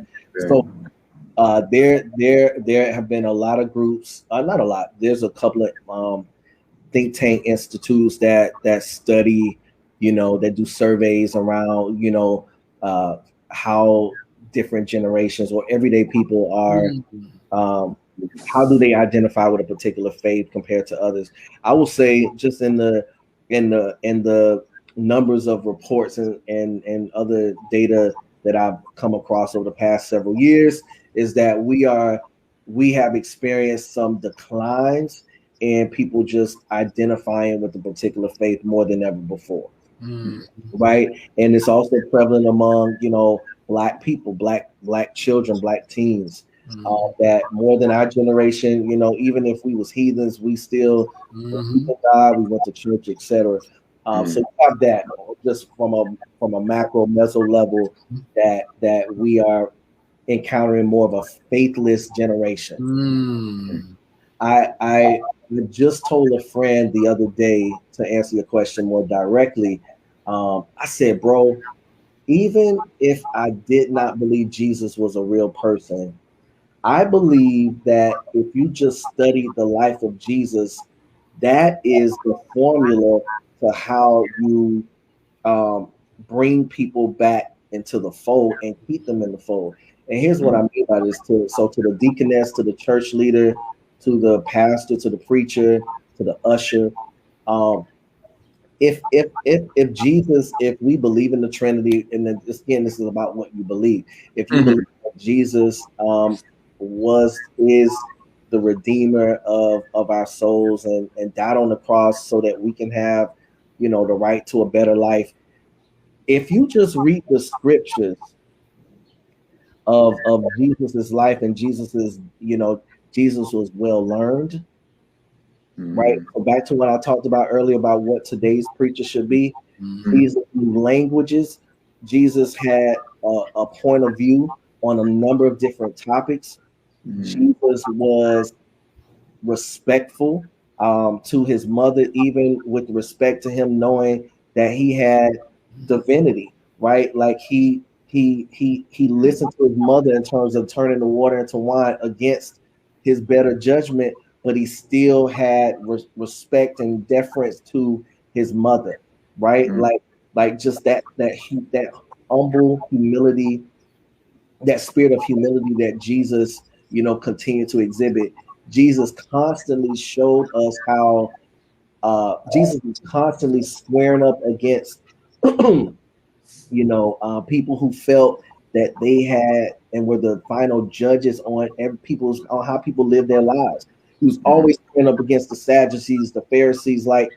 have been a lot of groups, not a lot. There's a couple of think tank institutes that study, that do surveys around, how different generations or everyday people are, how do they identify with a particular faith compared to others? I will say, just in the numbers of reports and other data that I've come across over the past several years, is that we have experienced some declines in people just identifying with a particular faith more than ever before. Right? And it's also prevalent among, Black people, black children, Black teens, that more than our generation, even if we was heathens, we still God, we went to church, etc. So you have that just from a macro meso level, that we are encountering more of a faithless generation. I just told a friend the other day, to answer your question more directly. I said, bro, even if I did not believe Jesus was a real person, I believe that if you just study the life of Jesus, that is the formula to how you bring people back into the fold and keep them in the fold. And here's what I mean by this too. So to the deaconess, to the church leader, to the pastor, to the preacher, to the usher, if Jesus, if we believe in the Trinity, and then again, this is about what you believe. If you believe that Jesus is the redeemer of our souls and died on the cross so that we can have, the right to a better life. If you just read the scriptures of Jesus's life, and Jesus was well learned. Right. So back to what I talked about earlier about what today's preacher should be. These languages. Jesus had a point of view on a number of different topics. Jesus was respectful to his mother, even with respect to him knowing that he had divinity. Right. Like he listened to his mother in terms of turning the water into wine against his better judgment, but he still had respect and deference to his mother, right? Like just that humble humility, that spirit of humility that Jesus, continued to exhibit. Jesus constantly showed us how Jesus was constantly squaring up against, people who felt that they had and were the final judges on on how people live their lives. He was always standing up against the Sadducees, the Pharisees, and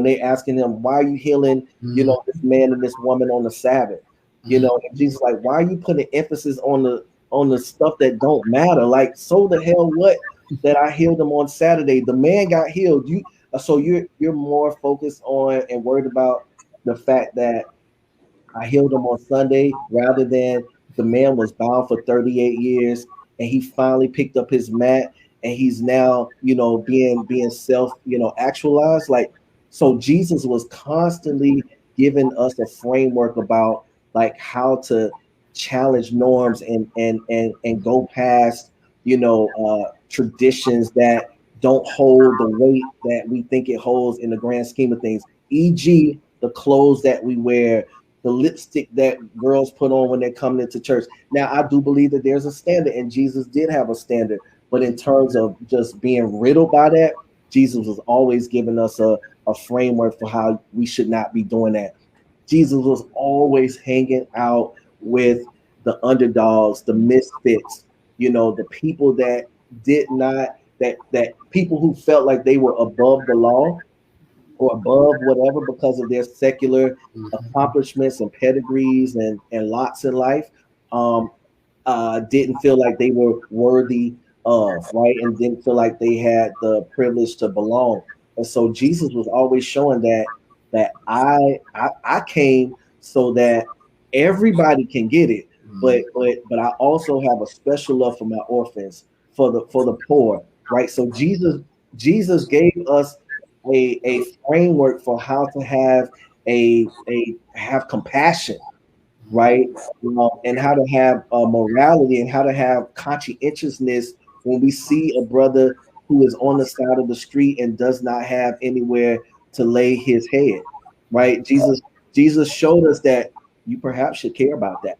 they asking him, why are you healing, this man and this woman on the Sabbath? And Jesus like, why are you putting emphasis on the stuff that don't matter? Like, so the hell what that I healed him on Saturday? The man got healed. You're more focused on and worried about the fact that I healed him on Sunday, rather than the man was bound for 38 years and he finally picked up his mat and he's now, being self, actualized. Like, so Jesus was constantly giving us a framework about like how to challenge norms and go past, traditions that don't hold the weight that we think it holds in the grand scheme of things. E.g., the clothes that we wear, the lipstick that girls put on when they're coming into church. Now, I do believe that there's a standard, and Jesus did have a standard, But in terms of just being riddled by that, Jesus was always giving us a framework for how we should not be doing that. Jesus was always hanging out with the underdogs, the misfits, the people that did not, that people who felt like they were above the law or above whatever because of their secular accomplishments and pedigrees and lots in life, didn't feel like they were worthy of, right? And didn't feel like they had the privilege to belong. And so Jesus was always showing that I came so that everybody can get it, but I also have a special love for my orphans, for the poor, right? So Jesus gave us a framework for how to have have compassion, right? And how to have morality and how to have conscientiousness when we see a brother who is on the side of the street and does not have anywhere to lay his head, right? Jesus showed us that you perhaps should care about that.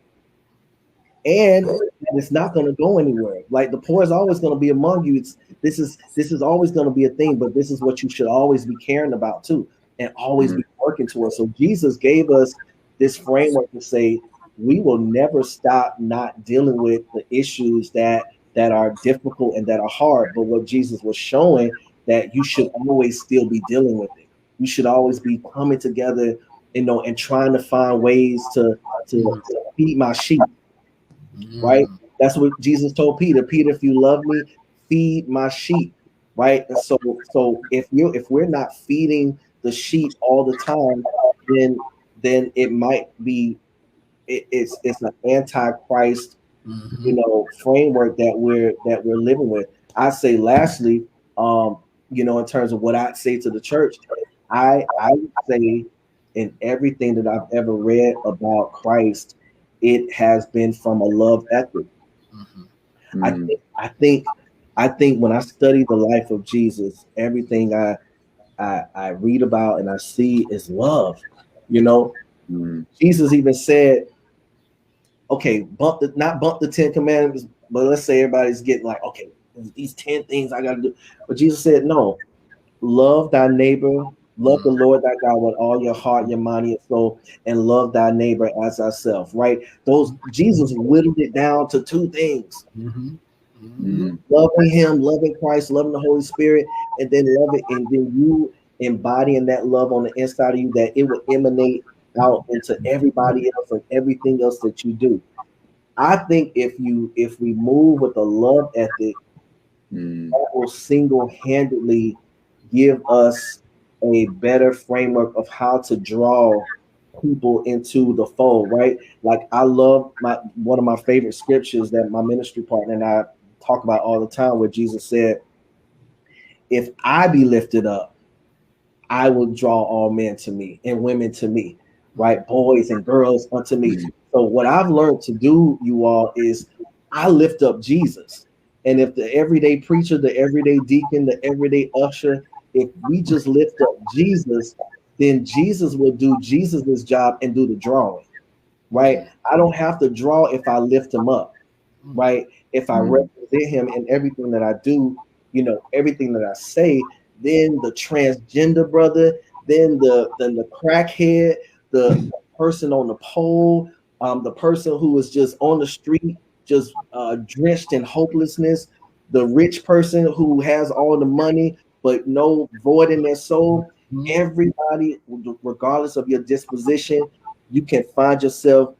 And it's not going to go anywhere. Like the poor is always going to be among you. This is always going to be a thing, but this is what you should always be caring about too, and always be working towards. So Jesus gave us this framework to say we will never stop not dealing with the issues that are difficult and that are hard. But what Jesus was showing, that you should always still be dealing with it. You should always be coming together, and trying to find ways to feed my sheep. Right? That's what Jesus told Peter. Peter, if you love me, feed my sheep. Right? And so if we're not feeding the sheep all the time, then it might be it's an anti-Christ framework that we're living with. I say lastly, in terms of what I'd say to the church, I would say in everything that I've ever read about Christ, it has been from a love ethic. I think when I study the life of Jesus, everything I read about and I see is love. Jesus even said, okay, not bump the 10 commandments, but let's say everybody's getting like, okay, these 10 things I got to do. But Jesus said, no, love thy neighbor, love the Lord thy God with all your heart, your mind, your soul, and love thy neighbor as thyself, right? Jesus whittled it down to 2 things. Loving him, loving Christ, loving the Holy Spirit, and then love it, and then you embodying that love on the inside of you, that it will emanate out into everybody else and everything else that you do. I think if we move with a love ethic, that will single-handedly give us a better framework of how to draw people into the fold, right? Like I love one of my favorite scriptures that my ministry partner and I talk about all the time, where Jesus said, if I be lifted up, I will draw all men to me and women to me, right? Boys and girls unto me. So what I've learned to do, you all, is I lift up Jesus. And if the everyday preacher, the everyday deacon, the everyday usher, if we just lift up Jesus, then Jesus will do Jesus's job and do the drawing, right? I don't have to draw if I lift him up, right? If I represent him in everything that I do, everything that I say, then the transgender brother, then the crackhead, the person on the pole, the person who is just on the street, just drenched in hopelessness, the rich person who has all the money but no void in their soul. Everybody, regardless of your disposition, you can find yourself,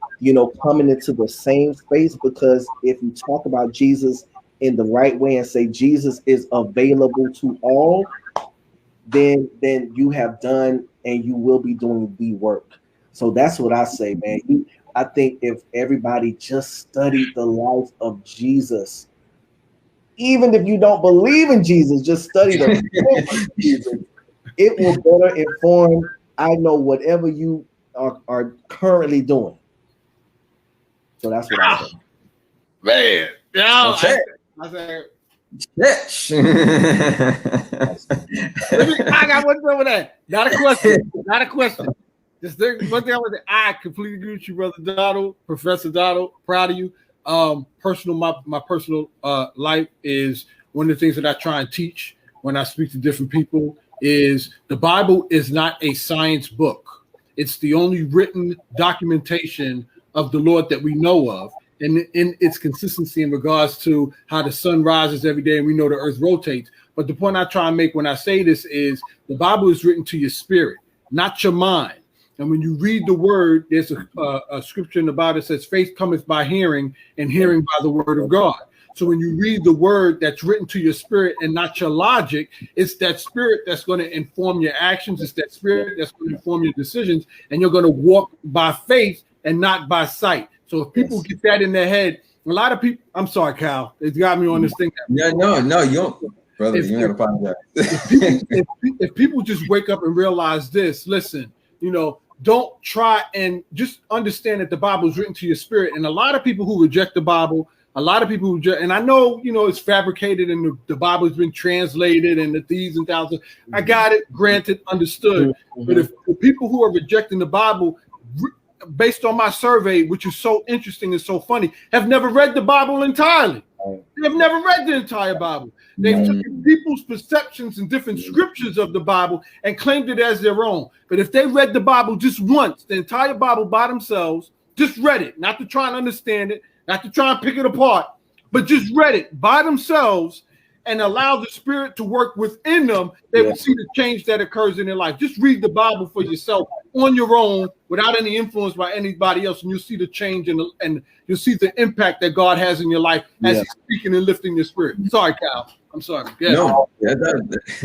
coming into the same space, because if you talk about Jesus in the right way and say Jesus is available to all, then you have done and you will be doing the work. So that's what I say, man. I think if everybody just studied the life of Jesus, even if you don't believe in Jesus, just study the life of Jesus, it will better inform, I know, whatever you are currently doing. So that's what I say. Man, Okay. I said, Yes. I got one thing over that. Not a question. Just one thing I want to say. I completely agree with you, Brother Donald, Professor Donald. Proud of you. My personal life is one of the things that I try and teach when I speak to different people is the Bible is not a science book. It's the only written documentation of the Lord that we know of, and in its consistency in regards to how the sun rises every day and we know the earth rotates. But the point I try and make when I say this is the Bible is written to your spirit, not your mind. And when you read the word, there's a scripture in the Bible that says faith cometh by hearing and hearing by the word of God. So when you read the word that's written to your spirit and not your logic, it's that spirit that's going to inform your actions. It's that spirit that's going to inform your decisions. And you're going to walk by faith and not by sight. So if people get that in their head, a lot of people, I'm sorry, Cal, it's got me on this thing. Yeah, no, you don't, brother, you don't apologize. If people just wake up and realize this, listen, don't try and just understand that the Bible is written to your spirit. And a lot of people who reject the Bible, a lot of people who and I know, it's fabricated and the Bible has been translated and the thieves and thousands. I got it, granted, understood. But if the people who are rejecting the Bible, based on my survey, which is so interesting and so funny, have never read the Bible entirely. They've never read the entire Bible. They've taken people's perceptions and different scriptures of the Bible and claimed it as their own. But if they read the Bible just once, the entire Bible by themselves, just read it, not to try and understand it, not to try and pick it apart, but just read it by themselves and allow the Spirit to work within them, they will see the change that occurs in their life. Just read the Bible for yourself on your own without any influence by anybody else, and you'll see the change and you'll see the impact that God has in your life as He's speaking and lifting your spirit. Sorry, Cal. I'm sorry. No,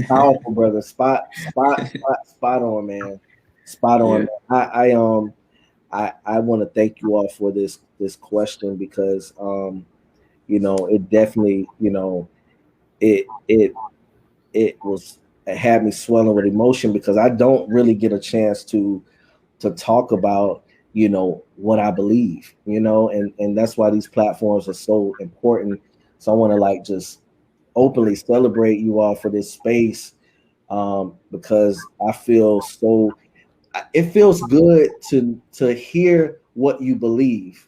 powerful, brother. Spot on, man. Spot on. Yeah. I want to thank you all for this question because it definitely it had me swelling with emotion because I don't really get a chance to talk about what I believe, and that's why these platforms are so important. So I want to just openly celebrate you all for this space because I feel it feels good to hear what you believe.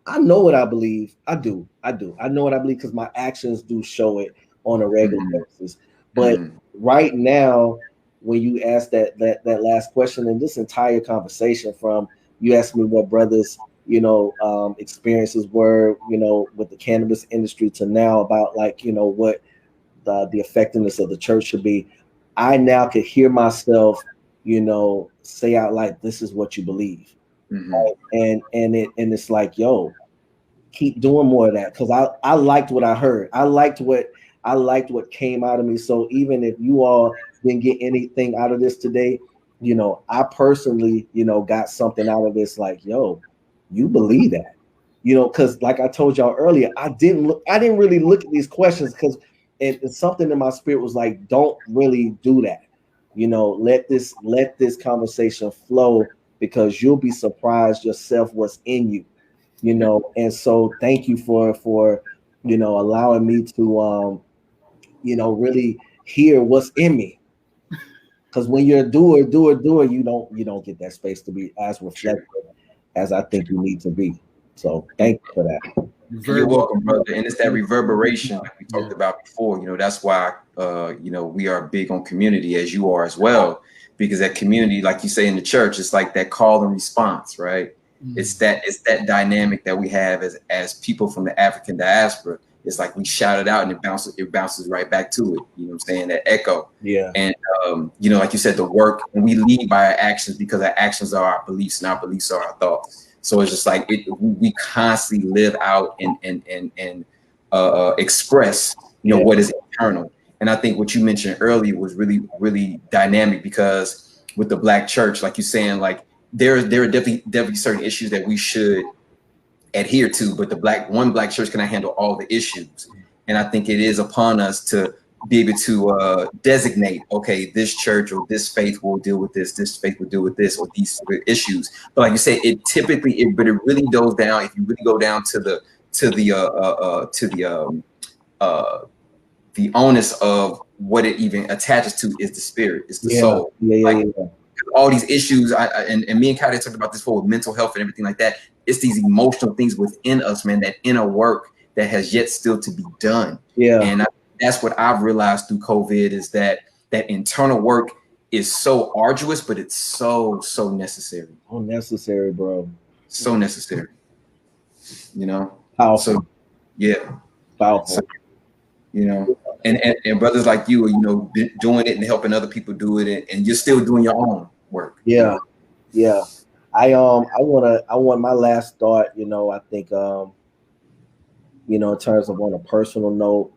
I know what I believe. I do. I know what I believe because my actions do show it on a regular basis. But right now, when you ask that last question and this entire conversation, from you asked me what brothers experiences were with the cannabis industry to now about what the effectiveness of the church should be, I now could hear myself say out like, this is what you believe. Right? And it's like, yo, keep doing more of that, because I liked what I heard. I liked what came out of me. So even if you all didn't get anything out of this today, I personally got something out of this, like, yo, you believe that, because like I told y'all earlier, I didn't really look at these questions because it's something in my spirit was like, don't really do that. Let this conversation flow, because you'll be surprised yourself what's in you, and so thank you for allowing me to really hear what's in me, because when you're a doer, you don't get that space to be as reflective as I think you need to be. So thank you for that. You're welcome, brother. And it's that reverberation like we talked about before. That's why we are big on community, as you are as well, because that community, like you say in the church, it's like that call and response, right? It's that dynamic that we have as people from the African diaspora. It's like we shout it out and it bounces right back to it. You know what I'm saying? That echo. Yeah. And like you said, the work, and we lead by our actions, because our actions are our beliefs and our beliefs are our thoughts. So it's just like we constantly live out and express, what is internal. And I think what you mentioned earlier was really, really dynamic, because with the Black church, like you're saying, like there are definitely certain issues that we should adhere to, but one Black church cannot handle all the issues. And I think it is upon us to be able to designate, okay, this church or this faith will deal with this faith will deal with this, or these issues. But like you said, it really goes down. If you really go down to the onus of what it even attaches to is the spirit, it's the soul. All these issues, and me and KAYODE talked about this before with mental health and everything like that. It's these emotional things within us, man, that inner work that has yet still to be done. Yeah. And that's what I've realized through COVID is that internal work is so arduous, but it's so necessary. Oh, necessary, bro. So necessary. You know? Powerful. So yeah. Powerful. So, you know, and brothers like you are, you know, doing it and helping other people do it, and you're still doing your own work. Yeah. You know? Yeah. I want my last thought, you know, I think you know, in terms of on a personal note,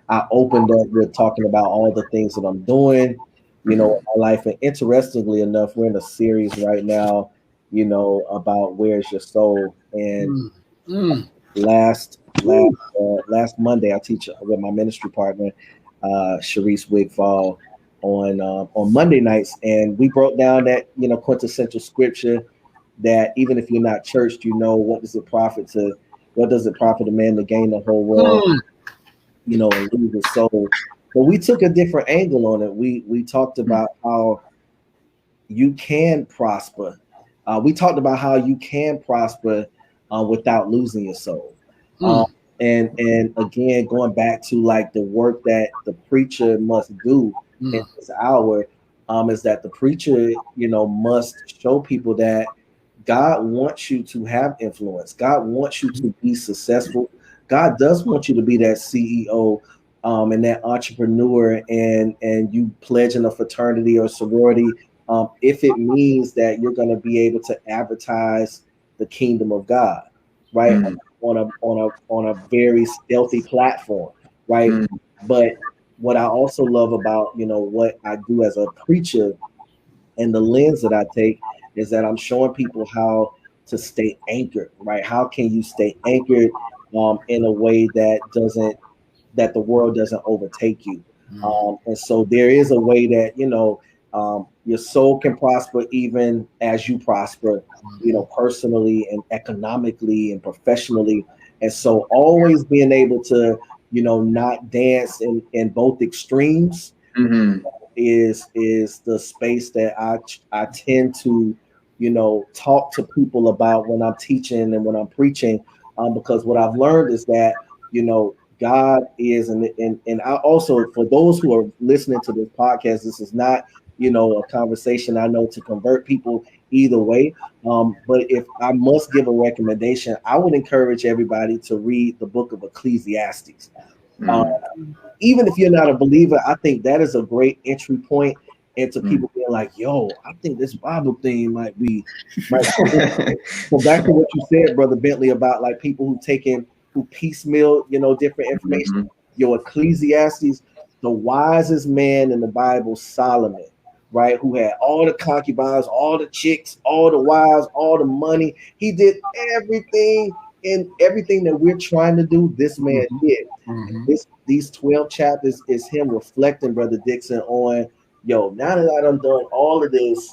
I opened up with talking about all the things that I'm doing, you know, in my life. And interestingly enough, we're in a series right now, you know, about where's your soul. And last Monday, I teach with my ministry partner, Sharice Wigfall, on Monday nights, and we broke down that, you know, quintessential scripture that even if you're not churched, you know, what does it profit a man to gain the whole world, you know, and lose his soul? But we took a different angle on it. We talked about how you can prosper. We talked about how you can prosper without losing your soul. And again, going back to like the work that the preacher must do in this hour, is that the preacher, you know, must show people that God wants you to have influence. God wants you to be successful. God does want you to be that CEO and that entrepreneur, and you pledge in a fraternity or sorority, if it means that you're going to be able to advertise the kingdom of God, right? On a very stealthy platform, right? But what I also love about, you know, what I do as a preacher and the lens that I take is that I'm showing people how to stay anchored, right? How can you stay anchored in a way that the world doesn't overtake you? And so there is a way that, you know, your soul can prosper even as you prosper, you know, personally and economically and professionally. And so always being able to, you know, not dance in both extremes is the space that I tend to, you know, talk to people about when I'm teaching and when I'm preaching, because what I've learned is that, you know, God is, and I also, for those who are listening to this podcast, this is not, you know, a conversation I know to convert people either way. But if I must give a recommendation, I would encourage everybody to read the book of Ecclesiastes. Even if you're not a believer, I think that is a great entry point into people being like, yo, I think this Bible thing might be. So back to what you said, Brother Bentley, about like people who piecemeal, you know, different information. Yo, Ecclesiastes, the wisest man in the Bible, Solomon, right, who had all the concubines, all the chicks, all the wives, all the money. He did everything, and everything that we're trying to do, this man did. These 12 chapters is him reflecting, Brother Dixon, on, yo, now that I done all of this,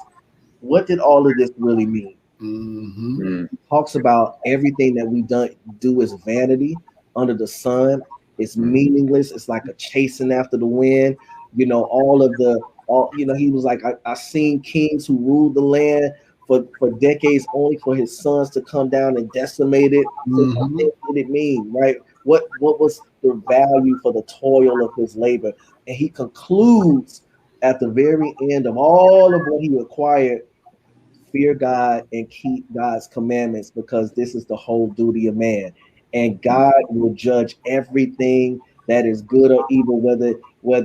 what did all of this really mean? He talks about everything that we do is vanity under the sun. It's meaningless. It's like a chasing after the wind. You know, you know, he was like, I seen kings who ruled the land for decades only for his sons to come down and decimate it. So what did it mean, right? What was the value for the toil of his labor? And he concludes at the very end of all of what he required: fear God and keep God's commandments, because this is the whole duty of man. And God will judge everything that is good or evil, whether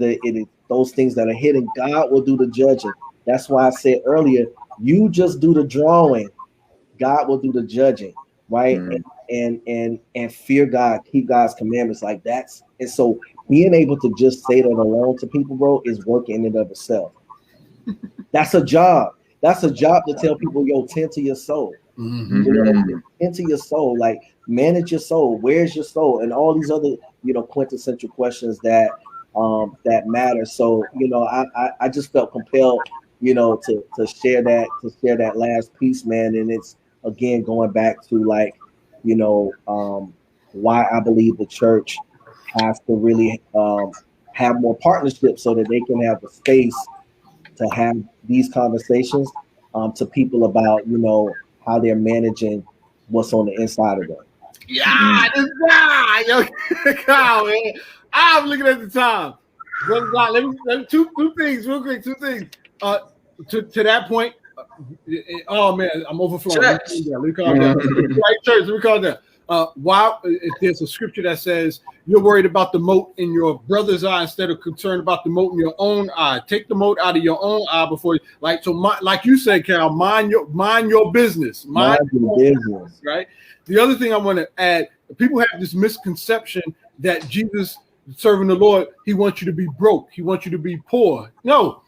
it is those things that are hidden. God will do the judging. That's why I said earlier, you just do the drawing, God will do the judging, right? And fear God, keep God's commandments. Like that's, and so being able to just say that alone to people, bro, is work in and of itself. That's a job. That's a job to tell people, yo, tend to your soul. You know, tend to your soul, like manage your soul. Where's your soul? And all these other, you know, quintessential questions that matter. So, you know, I just felt compelled, you know, to share that last piece, man. And it's again going back to, like, you know, why I believe the church has to really have more partnerships so that they can have the space to have these conversations to people about, you know, how they're managing what's on the inside of them. Yeah, this guy, yo, Kyle, man. I'm looking at the time. Brother God, let me two things real quick. Two things. To that point. Oh man, I'm overflowing. Let me calm down. Right, church. Let me calm down. Why? If there's a scripture that says you're worried about the mote in your brother's eye instead of concerned about the mote in your own eye. Take the mote out of your own eye before, like you said, Cal. Mind your business. Mind your business. Right. The other thing I want to add: people have this misconception that Jesus, serving the Lord, he wants you to be broke. He wants you to be poor. No.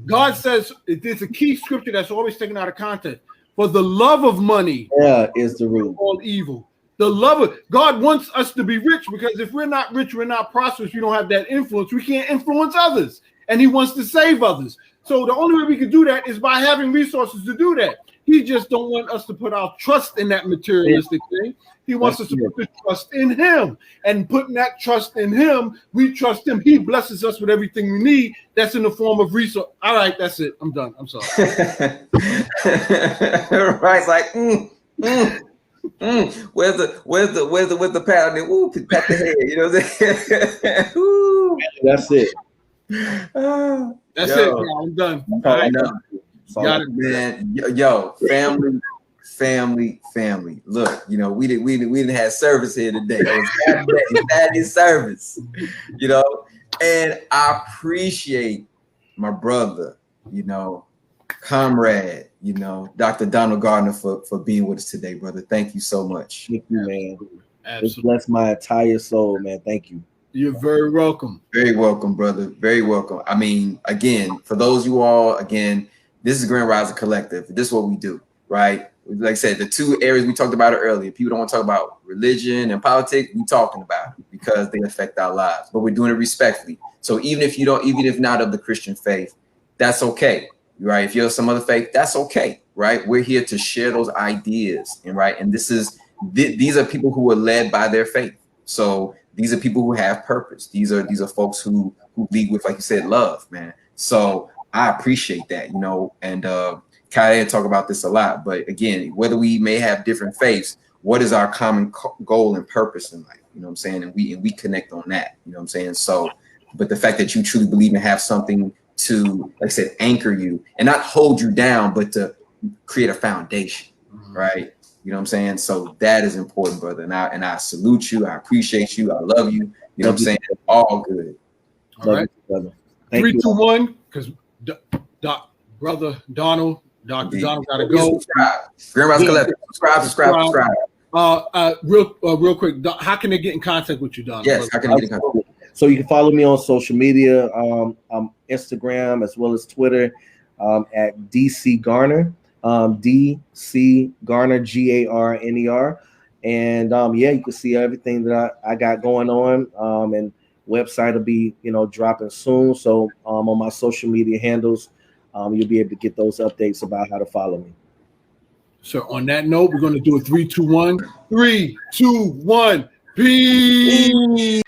God says it's a key scripture that's always taken out of context. For the love of money is the root all evil. The love of God wants us to be rich, because if we're not rich, we're not prosperous, we don't have that influence, we can't influence others. And he wants to save others. So the only way we can do that is by having resources to do that. He just don't want us to put our trust in that materialistic thing. He wants us to put the trust in him. And putting that trust in him, we trust him. He blesses us with everything we need. That's in the form of resource. All right, that's it. I'm done. I'm sorry. Right, it's like, where's the pat on the pat the head? You know what I'm saying? That's it. That's it. Yeah, I'm done. All right. Got it, man. Yo, family. Look, you know, we didn't have service here today. It was Saturday service, you know, and I appreciate my brother, you know, comrade, you know, Dr. Donald Garner for being with us today, brother. Thank you so much. Thank you, man. It's blessed my entire soul, man. Thank you. You're very welcome. Very welcome, brother. Very welcome. I mean, again, for those you all, again, this is Grand Rising Collective. This is what we do, right? Like I said, the two areas we talked about it earlier. People don't want to talk about religion and politics. We're talking about it because they affect our lives, but we're doing it respectfully. So even if not of the Christian faith, that's okay, right? If you're some other faith, that's okay, right? We're here to share those ideas, and right. And these are people who are led by their faith. So these are people who have purpose. These are folks who lead with, like you said, love, man. So I appreciate that, you know, and KAYODE talk about this a lot. But again, whether we may have different faiths, what is our common goal and purpose in life? You know what I'm saying? And we connect on that. You know what I'm saying? So, but the fact that you truly believe and have something to, like I said, anchor you and not hold you down, but to create a foundation, right? You know what I'm saying? So that is important, brother. And I salute you. I appreciate you. I love you. You know what I'm saying? All good. All right, brother. 3, 2, 1. Because brother Donald, Dr. Donald got to go. Grand Rising Collective. Subscribe. Real quick, how can they get in contact with you, Donald? Yes, how can they get in contact with you? So you can follow me on social media, Instagram as well as Twitter at DC Garner, DC Garner, Garner. And you can see everything that I got going on. And website will be, dropping soon. So on my social media handles, you'll be able to get those updates about how to follow me. So on that note, we're going to do a 3, 2, 1. 3, 2, 1. Peace.